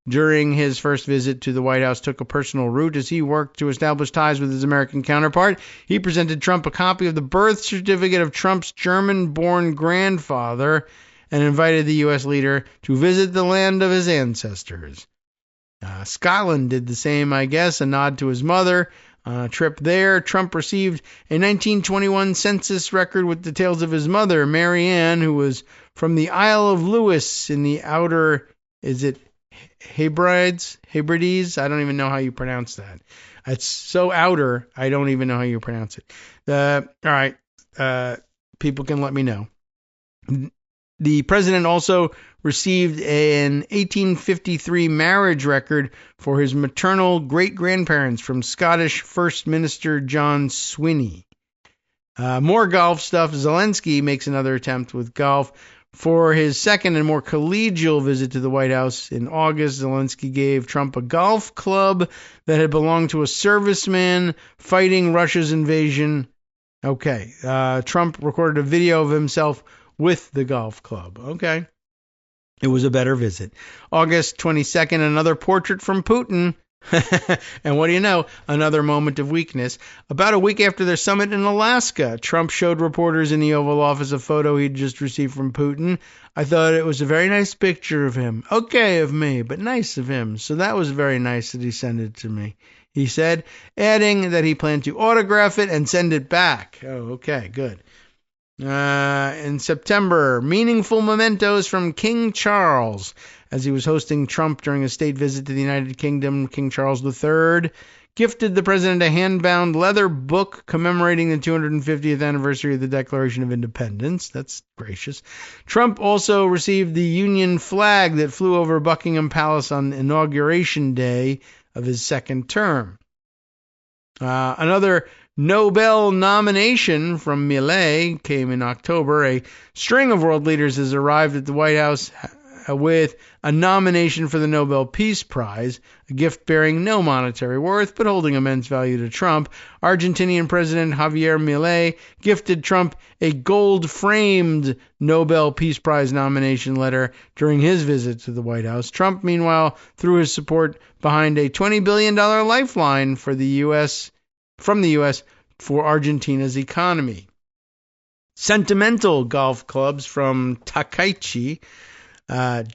during his first visit to the White House, took a personal route as he worked to establish ties with his American counterpart. He presented Trump a copy of the birth certificate of Trump's German-born grandfather and invited the U.S. leader to visit the land of his ancestors. Scotland did the same, I guess, a nod to his mother. On a trip there, Trump received a 1921 census record with details of his mother, Mary Ann, who was from the Isle of Lewis in the outer, is it Hebrides? I don't even know how you pronounce that. It's so outer, I don't even know how you pronounce it. All right, people can let me know. The president also received an 1853 marriage record for his maternal great-grandparents from Scottish First Minister John Swinney. More golf stuff. Zelensky makes another attempt with golf. For his second and more collegial visit to the White House in August, Zelensky gave Trump a golf club that had belonged to a serviceman fighting Russia's invasion. Okay. Trump recorded a video of himself with the golf club. Okay. It was a better visit. August 22nd, another portrait from Putin. And what do you know? Another moment of weakness. About a week after their summit in Alaska, Trump showed reporters in the Oval Office a photo he'd just received from Putin. I thought it was a very nice picture of him. Okay of me, but nice of him. So that was very nice that he sent it to me, he said, adding that he planned to autograph it and send it back. Oh, okay, good. In September, meaningful mementos from King Charles. As he was hosting Trump during a state visit to the United Kingdom, King Charles III gifted the president a hand-bound leather book commemorating the 250th anniversary of the Declaration of Independence. That's gracious. Trump also received the Union flag that flew over Buckingham Palace on Inauguration Day of his second term. Another Nobel nomination from Millet came in October. A string of world leaders has arrived at the White House with a nomination for the Nobel Peace Prize, a gift bearing no monetary worth but holding immense value to Trump. Argentinian President Javier Milei gifted Trump a gold-framed Nobel Peace Prize nomination letter during his visit to the White House. Trump, meanwhile, threw his support behind a $20 billion lifeline from the U.S. for Argentina's economy. Sentimental golf clubs from Takaichi.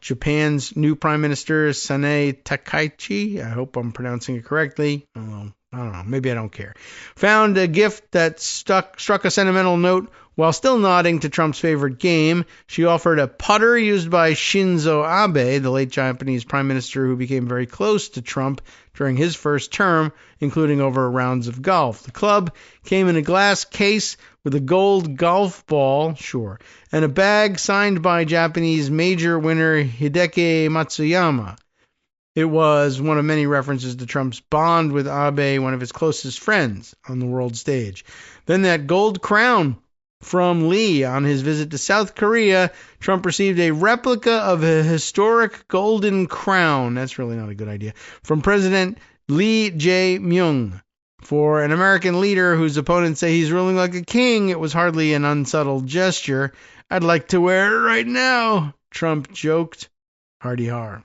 Japan's new Prime Minister, Sanae Takaichi, I hope I'm pronouncing it correctly. I don't know, maybe I don't care. Found a gift that struck a sentimental note while still nodding to Trump's favorite game. She offered a putter used by Shinzo Abe, the late Japanese Prime Minister who became very close to Trump during his first term, including over rounds of golf. The club came in a glass case with a gold golf ball, sure, and a bag signed by Japanese major winner Hideki Matsuyama. It was one of many references to Trump's bond with Abe, one of his closest friends on the world stage. Then that gold crown from Lee on his visit to South Korea. Trump received a replica of a historic golden crown. That's really not a good idea. From President Lee Jae-myung. For an American leader whose opponents say he's ruling like a king, it was hardly an unsubtle gesture. I'd like to wear it right now, Trump joked. Hardy har.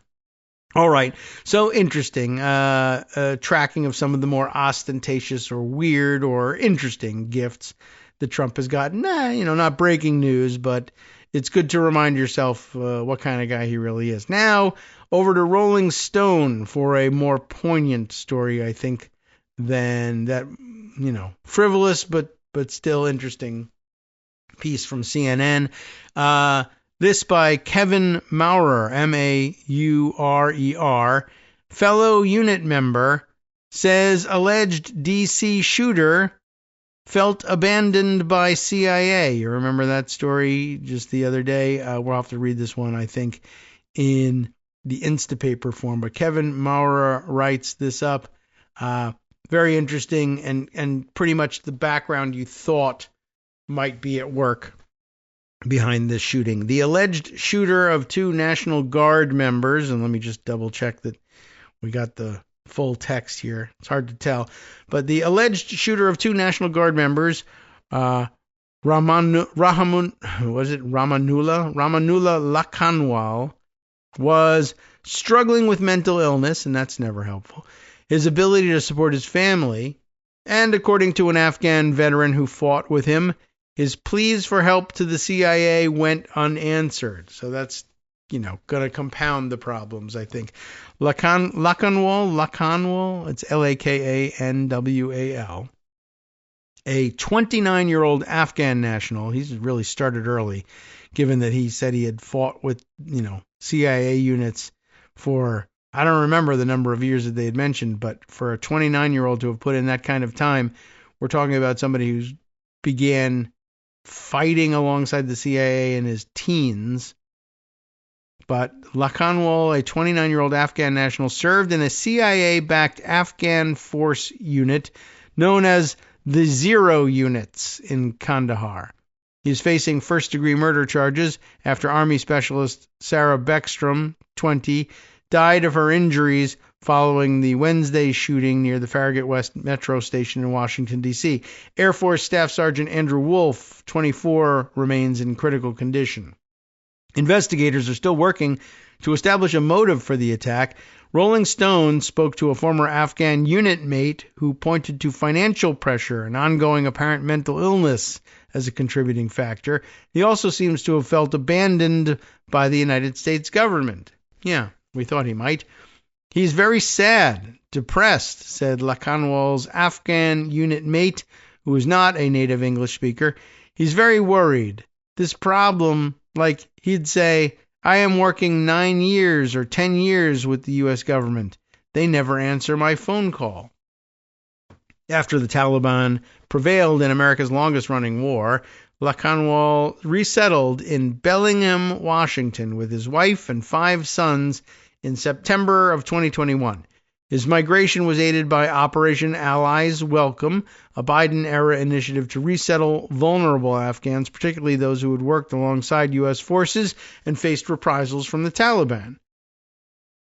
All right, so interesting. Tracking of some of the more ostentatious or weird or interesting gifts that Trump has gotten. Not breaking news, but it's good to remind yourself what kind of guy he really is. Now, over to Rolling Stone for a more poignant story, I think, than that, frivolous but still interesting piece from CNN. This by Kevin Maurer, Maurer, fellow unit member, says alleged D.C. shooter felt abandoned by CIA. You remember that story just the other day? We'll have to read this one, I think, in the Instapaper form. But Kevin Maurer writes this up. Very interesting and pretty much the background you thought might be at work behind this shooting. The alleged shooter of 2 National Guard members, and let me just double check that we got the full text here. It's hard to tell. But the alleged shooter of 2 National Guard members, Rahmanullah Lakanwal, was struggling with mental illness, and that's never helpful. His ability to support his family, and according to an Afghan veteran who fought with him, his pleas for help to the CIA went unanswered. So that's, going to compound the problems, I think. Lakanwal, it's Lakanwal, a 29-year-old Afghan national. He's really started early, given that he said he had fought with, CIA units for, I don't remember the number of years that they had mentioned, but for a 29-year-old to have put in that kind of time, we're talking about somebody who began fighting alongside the CIA in his teens. But Lakanwal, a 29-year-old Afghan national, served in a CIA-backed Afghan force unit known as the Zero Units in Kandahar. He is facing first-degree murder charges after Army Specialist Sarah Beckstrom, 20, died of her injuries following the Wednesday shooting near the Farragut West Metro Station in Washington, D.C. Air Force Staff Sergeant Andrew Wolf, 24, remains in critical condition. Investigators are still working to establish a motive for the attack. Rolling Stone spoke to a former Afghan unit mate who pointed to financial pressure and ongoing apparent mental illness as a contributing factor. He also seems to have felt abandoned by the United States government. Yeah, we thought he might. He's very sad, depressed, said Lakanwal's Afghan unit mate, who is not a native English speaker. He's very worried. This problem, like he'd say, I am working 9 years or 10 years with the U.S. government. They never answer my phone call. After the Taliban prevailed in America's longest-running war, Lakanwal resettled in Bellingham, Washington, with his wife and 5 sons in September of 2021. His migration was aided by Operation Allies Welcome, a Biden-era initiative to resettle vulnerable Afghans, particularly those who had worked alongside U.S. forces and faced reprisals from the Taliban.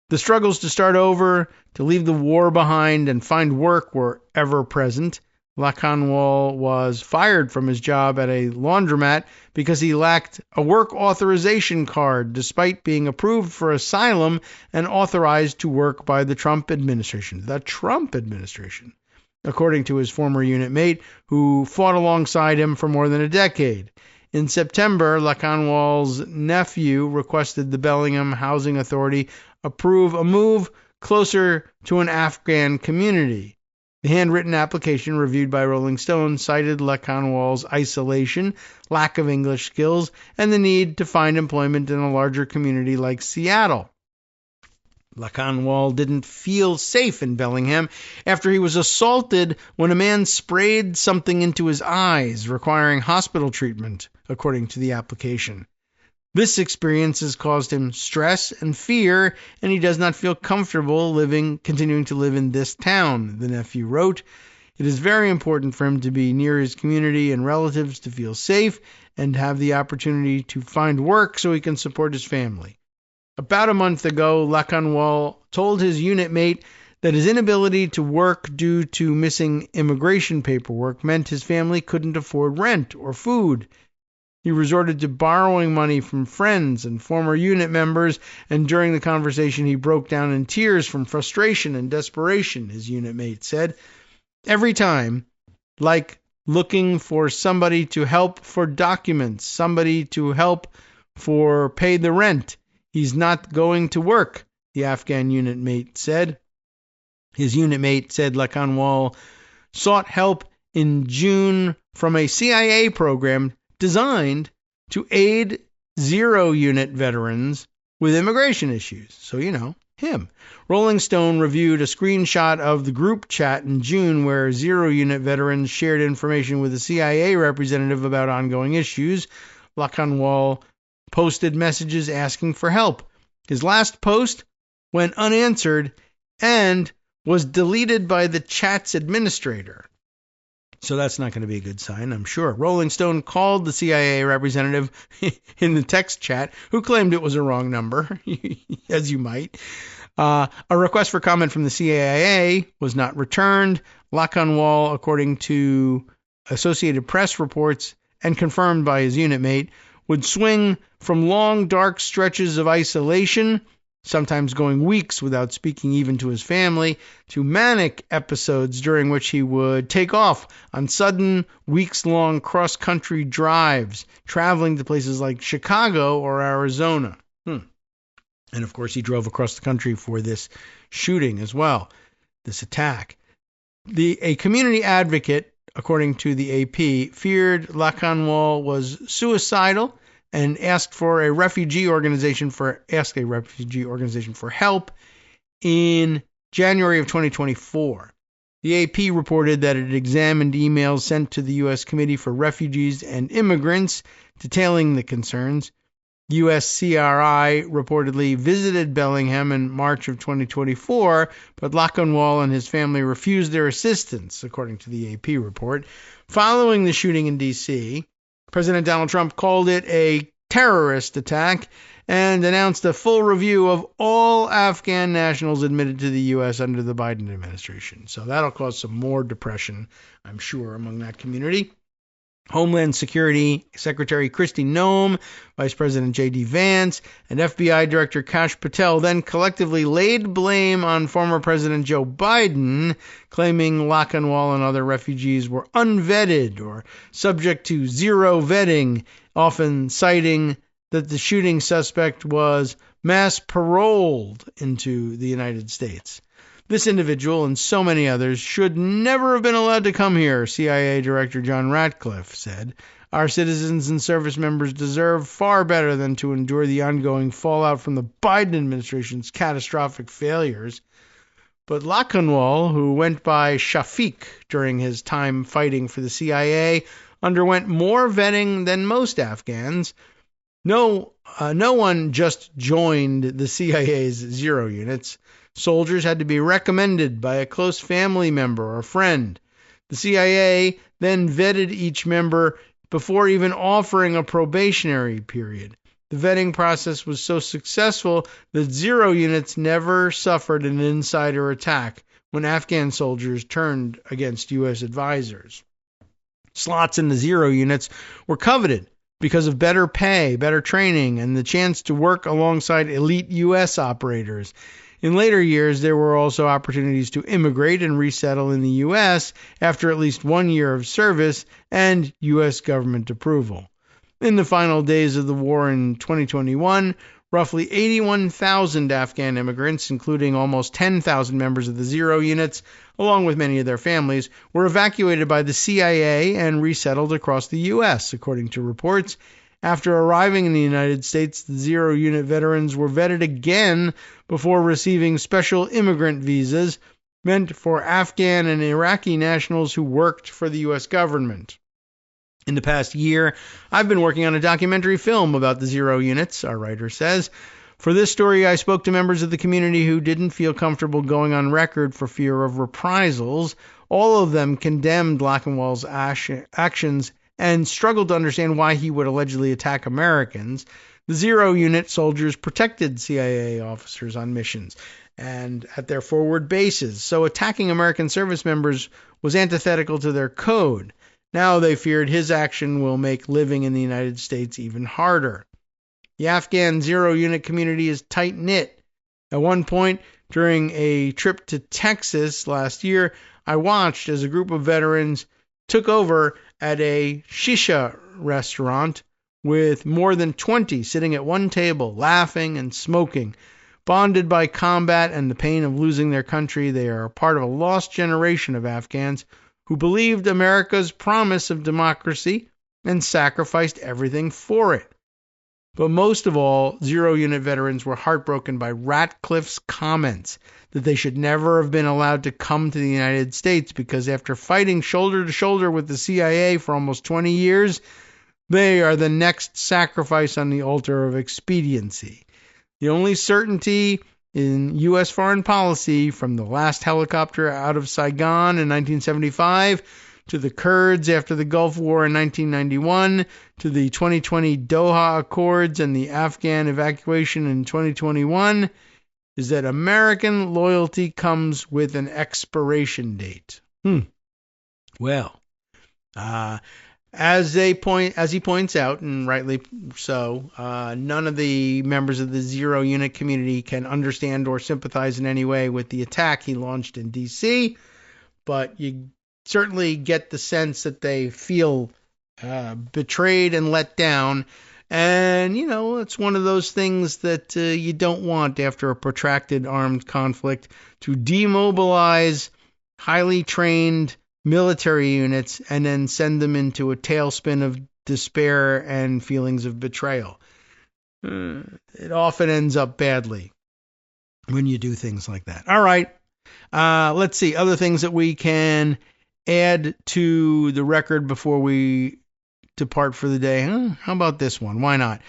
The struggles to start over, to leave the war behind, and find work were ever present. Lakanwal was fired from his job at a laundromat because he lacked a work authorization card despite being approved for asylum and authorized to work by the Trump administration. The Trump administration, according to his former unit mate, who fought alongside him for more than a decade. In September, Lakanwal's nephew requested the Bellingham Housing Authority approve a move closer to an Afghan community. The handwritten application reviewed by Rolling Stone cited Lakanwal's isolation, lack of English skills, and the need to find employment in a larger community like Seattle. Lakanwal didn't feel safe in Bellingham after he was assaulted when a man sprayed something into his eyes, requiring hospital treatment, according to the application. This experience has caused him stress and fear, and he does not feel comfortable continuing to live in this town, the nephew wrote. It is very important for him to be near his community and relatives to feel safe and have the opportunity to find work so he can support his family. About a month ago, Lakanwal told his unit mate that his inability to work due to missing immigration paperwork meant his family couldn't afford rent or food. He resorted to borrowing money from friends and former unit members, and during the conversation he broke down in tears from frustration and desperation, his unit mate said. Every time, like looking for somebody to help for documents, somebody to help for pay the rent. He's not going to work, the Afghan unit mate said. His unit mate said Lakanwal sought help in June from a CIA program designed to aid zero-unit veterans with immigration issues. So, him. Rolling Stone reviewed a screenshot of the group chat in June where zero-unit veterans shared information with a CIA representative about ongoing issues. Lakanwal posted messages asking for help. His last post went unanswered and was deleted by the chat's administrator. So that's not going to be a good sign, I'm sure. Rolling Stone called the CIA representative in the text chat, who claimed it was a wrong number, as you might. A request for comment from the CIA was not returned. Lakanwal, according to Associated Press reports and confirmed by his unit mate, would swing from long, dark stretches of isolation, sometimes going weeks without speaking even to his family, to manic episodes during which he would take off on sudden, weeks-long cross-country drives, traveling to places like Chicago or Arizona. And, of course, he drove across the country for this shooting as well, this attack. A community advocate, according to the AP, feared Lakanwal was suicidal and asked a refugee organization for help in January of 2024. The AP reported that it examined emails sent to the U.S. Committee for Refugees and Immigrants detailing the concerns. USCRI reportedly visited Bellingham in March of 2024, but Lakanwal and his family refused their assistance, according to the AP report. Following the shooting in D.C., President Donald Trump called it a terrorist attack and announced a full review of all Afghan nationals admitted to the U.S. under the Biden administration. So that'll cause some more depression, I'm sure, among that community. Homeland Security Secretary Kristi Noem, Vice President J.D. Vance, and FBI Director Kash Patel then collectively laid blame on former President Joe Biden, claiming Lakanwal and other refugees were unvetted or subject to zero vetting, often citing that the shooting suspect was mass paroled into the United States. This individual and so many others should never have been allowed to come here, CIA Director John Ratcliffe said. Our citizens and service members deserve far better than to endure the ongoing fallout from the Biden administration's catastrophic failures. But Lakanwal, who went by Shafiq during his time fighting for the CIA, underwent more vetting than most Afghans. No one just joined the CIA's zero units. Soldiers had to be recommended by a close family member or friend. The CIA then vetted each member before even offering a probationary period. The vetting process was so successful that zero units never suffered an insider attack when Afghan soldiers turned against U.S. advisors. Slots in the zero units were coveted because of better pay, better training, and the chance to work alongside elite U.S. operators. In later years, there were also opportunities to immigrate and resettle in the U.S. after at least 1 year of service and U.S. government approval. In the final days of the war in 2021, roughly 81,000 Afghan immigrants, including almost 10,000 members of the zero units, along with many of their families, were evacuated by the CIA and resettled across the U.S., according to reports. After arriving in the United States, the zero-unit veterans were vetted again before receiving special immigrant visas meant for Afghan and Iraqi nationals who worked for the U.S. government. In the past year, I've been working on a documentary film about the zero units, our writer says. For this story, I spoke to members of the community who didn't feel comfortable going on record for fear of reprisals. All of them condemned Lakanwal's actions and struggled to understand why he would allegedly attack Americans. The Zero Unit soldiers protected CIA officers on missions and at their forward bases, so attacking American service members was antithetical to their code. Now they feared his action will make living in the United States even harder. The Afghan Zero Unit community is tight-knit. At one point, during a trip to Texas last year, I watched as a group of veterans took over at a shisha restaurant with more than 20 sitting at one table, laughing and smoking. Bonded by combat and the pain of losing their country, they are part of a lost generation of Afghans who believed America's promise of democracy and sacrificed everything for it. But most of all, Zero Unit veterans were heartbroken by Ratcliffe's comments that they should never have been allowed to come to the United States because after fighting shoulder to shoulder with the CIA for almost 20 years, they are the next sacrifice on the altar of expediency. The only certainty in U.S. foreign policy, from the last helicopter out of Saigon in 1975 to the Kurds after the Gulf War in 1991 to the 2020 Doha Accords and the Afghan evacuation in 2021, is that American loyalty comes with an expiration date. Well, as he points out, and rightly so, none of the members of the Zero Unit community can understand or sympathize in any way with the attack he launched in D.C., but you certainly get the sense that they feel betrayed and let down. And, it's one of those things that you don't want after a protracted armed conflict, to demobilize highly trained military units and then send them into a tailspin of despair and feelings of betrayal. It often ends up badly when you do things like that. All right. Let's see. Other things that we can add to the record before we depart for the day. How about this one? Why not?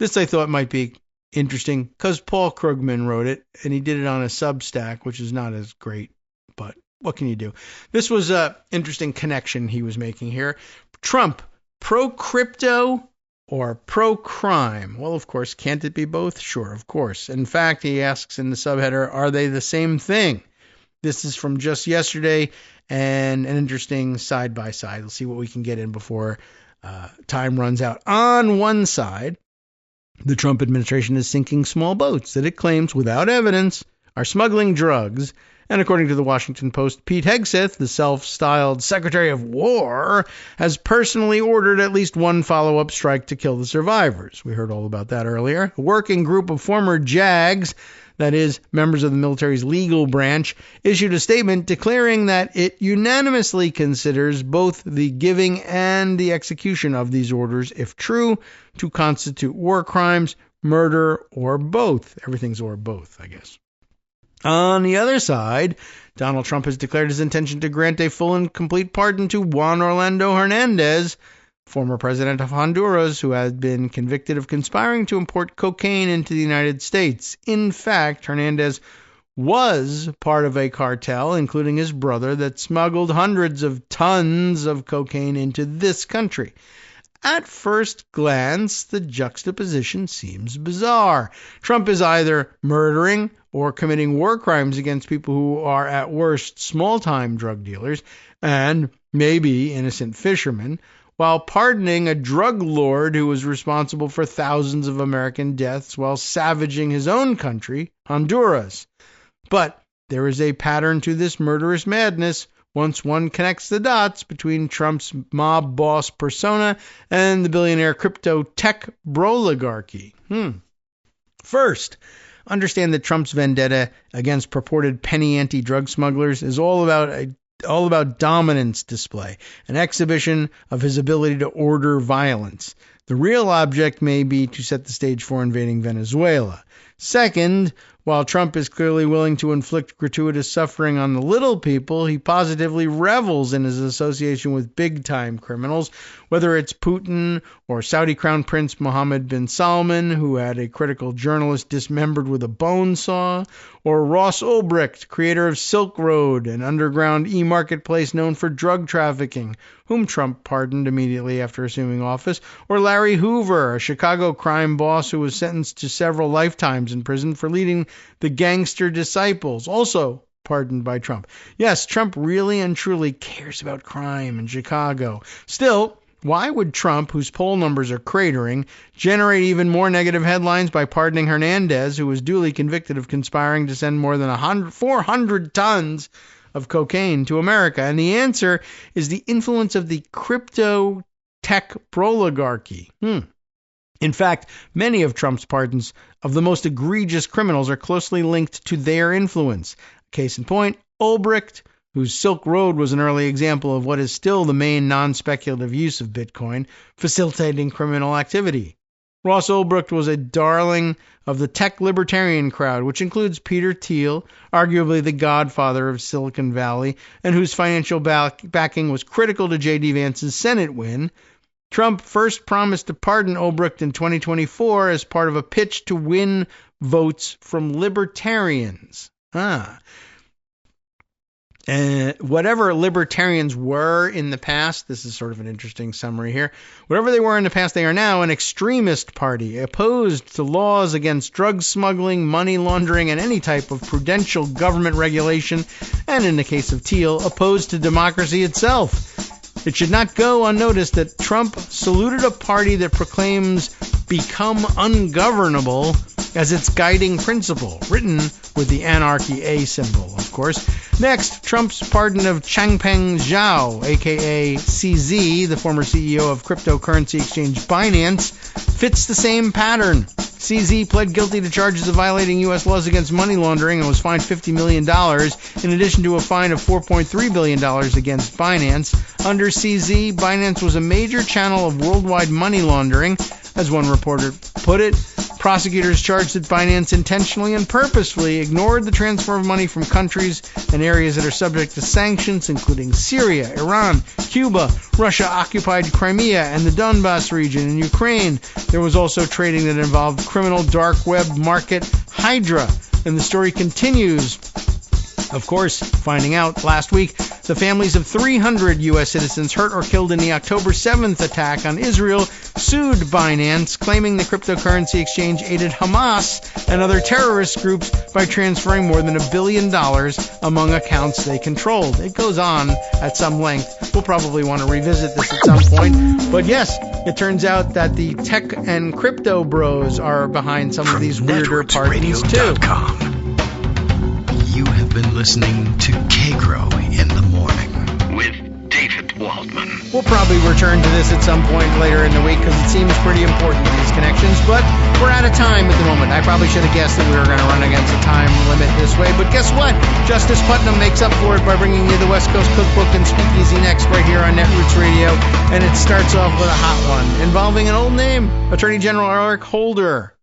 This I thought might be interesting because Paul Krugman wrote it, and he did it on a Substack, which is not as great, but what can you do? This was an interesting connection he was making here. Trump, pro-crypto or pro-crime? Well, of course, can't it be both? Sure, of course. In fact, he asks in the subheader, are they the same thing? This is from just yesterday, and an interesting side-by-side. Let's see what we can get in before time runs out. On one side, the Trump administration is sinking small boats that it claims, without evidence, are smuggling drugs. And according to the Washington Post, Pete Hegseth, the self-styled Secretary of War, has personally ordered at least one follow-up strike to kill the survivors. We heard all about that earlier. A working group of former JAGs, that is, members of the military's legal branch, issued a statement declaring that it unanimously considers both the giving and the execution of these orders, if true, to constitute war crimes, murder, or both. Everything's or both, I guess. On the other side, Donald Trump has declared his intention to grant a full and complete pardon to Juan Orlando Hernandez, former president of Honduras, who had been convicted of conspiring to import cocaine into the United States. In fact, Hernandez was part of a cartel, including his brother, that smuggled hundreds of tons of cocaine into this country. At first glance, the juxtaposition seems bizarre. Trump is either murdering or committing war crimes against people who are at worst small-time drug dealers and maybe innocent fishermen, while pardoning a drug lord who was responsible for thousands of American deaths while savaging his own country, Honduras. But there is a pattern to this murderous madness once one connects the dots between Trump's mob boss persona and the billionaire crypto tech broligarchy. First, understand that Trump's vendetta against purported penny anti-drug smugglers is all about dominance display, an exhibition of his ability to order violence. The real object may be to set the stage for invading Venezuela. Second, while Trump is clearly willing to inflict gratuitous suffering on the little people, he positively revels in his association with big-time criminals, Whether it's Putin or Saudi Crown Prince Mohammed bin Salman, who had a critical journalist dismembered with a bone saw, or Ross Ulbricht, creator of Silk Road, an underground e-marketplace known for drug trafficking, whom Trump pardoned immediately after assuming office, or Larry Hoover, a Chicago crime boss who was sentenced to several lifetimes in prison for leading the Gangster Disciples, also pardoned by Trump. Yes, Trump really and truly cares about crime in Chicago. Still, why would Trump, whose poll numbers are cratering, generate even more negative headlines by pardoning Hernandez, who was duly convicted of conspiring to send more than 400 tons of cocaine to America? And the answer is the influence of the crypto tech proligarchy. In fact, many of Trump's pardons of the most egregious criminals are closely linked to their influence. Case in point, Ulbricht, whose Silk Road was an early example of what is still the main non-speculative use of Bitcoin, facilitating criminal activity. Ross Ulbricht was a darling of the tech libertarian crowd, which includes Peter Thiel, arguably the godfather of Silicon Valley, and whose financial backing was critical to J.D. Vance's Senate win. Trump first promised to pardon Ulbricht in 2024 as part of a pitch to win votes from libertarians. Whatever libertarians were in the past, this is sort of an interesting summary here. Whatever they were in the past, they are now an extremist party, opposed to laws against drug smuggling, money laundering, and any type of prudential government regulation, and in the case of Thiel, opposed to democracy itself. It should not go unnoticed that Trump saluted a party that proclaims "become ungovernable" as its guiding principle, written with the anarchy A symbol, of course. Next, Trump's pardon of Changpeng Zhao, a.k.a. CZ, the former CEO of cryptocurrency exchange Binance, fits the same pattern. CZ pled guilty to charges of violating U.S. laws against money laundering and was fined $50 million, in addition to a fine of $4.3 billion against Binance. Under CZ, Binance was a major channel of worldwide money laundering. As one reporter put it, prosecutors charged that Binance intentionally and purposefully ignored the transfer of money from countries and areas that are subject to sanctions, including Syria, Iran, Cuba, Russia-occupied Crimea, and the Donbass region in Ukraine. There was also trading that involved criminal dark web market Hydra. And the story continues. Of course, finding out last week, the families of 300 U.S. citizens hurt or killed in the October 7th attack on Israel sued Binance, claiming the cryptocurrency exchange aided Hamas and other terrorist groups by transferring more than $1 billion among accounts they controlled. It goes on at some length. We'll probably want to revisit this at some point. But yes, it turns out that the tech and crypto bros are behind some of these weirder pardons too. You have been listening to Kagro in the Morning with David Waldman. We'll probably return to this at some point later in the week because it seems pretty important, these connections, but we're out of time at the moment. I probably should have guessed that we were going to run against a time limit this way, but guess what? Justice Putnam makes up for it by bringing you the West Coast Cookbook and Speakeasy next right here on Netroots Radio, and it starts off with a hot one involving an old name, Attorney General Eric Holder.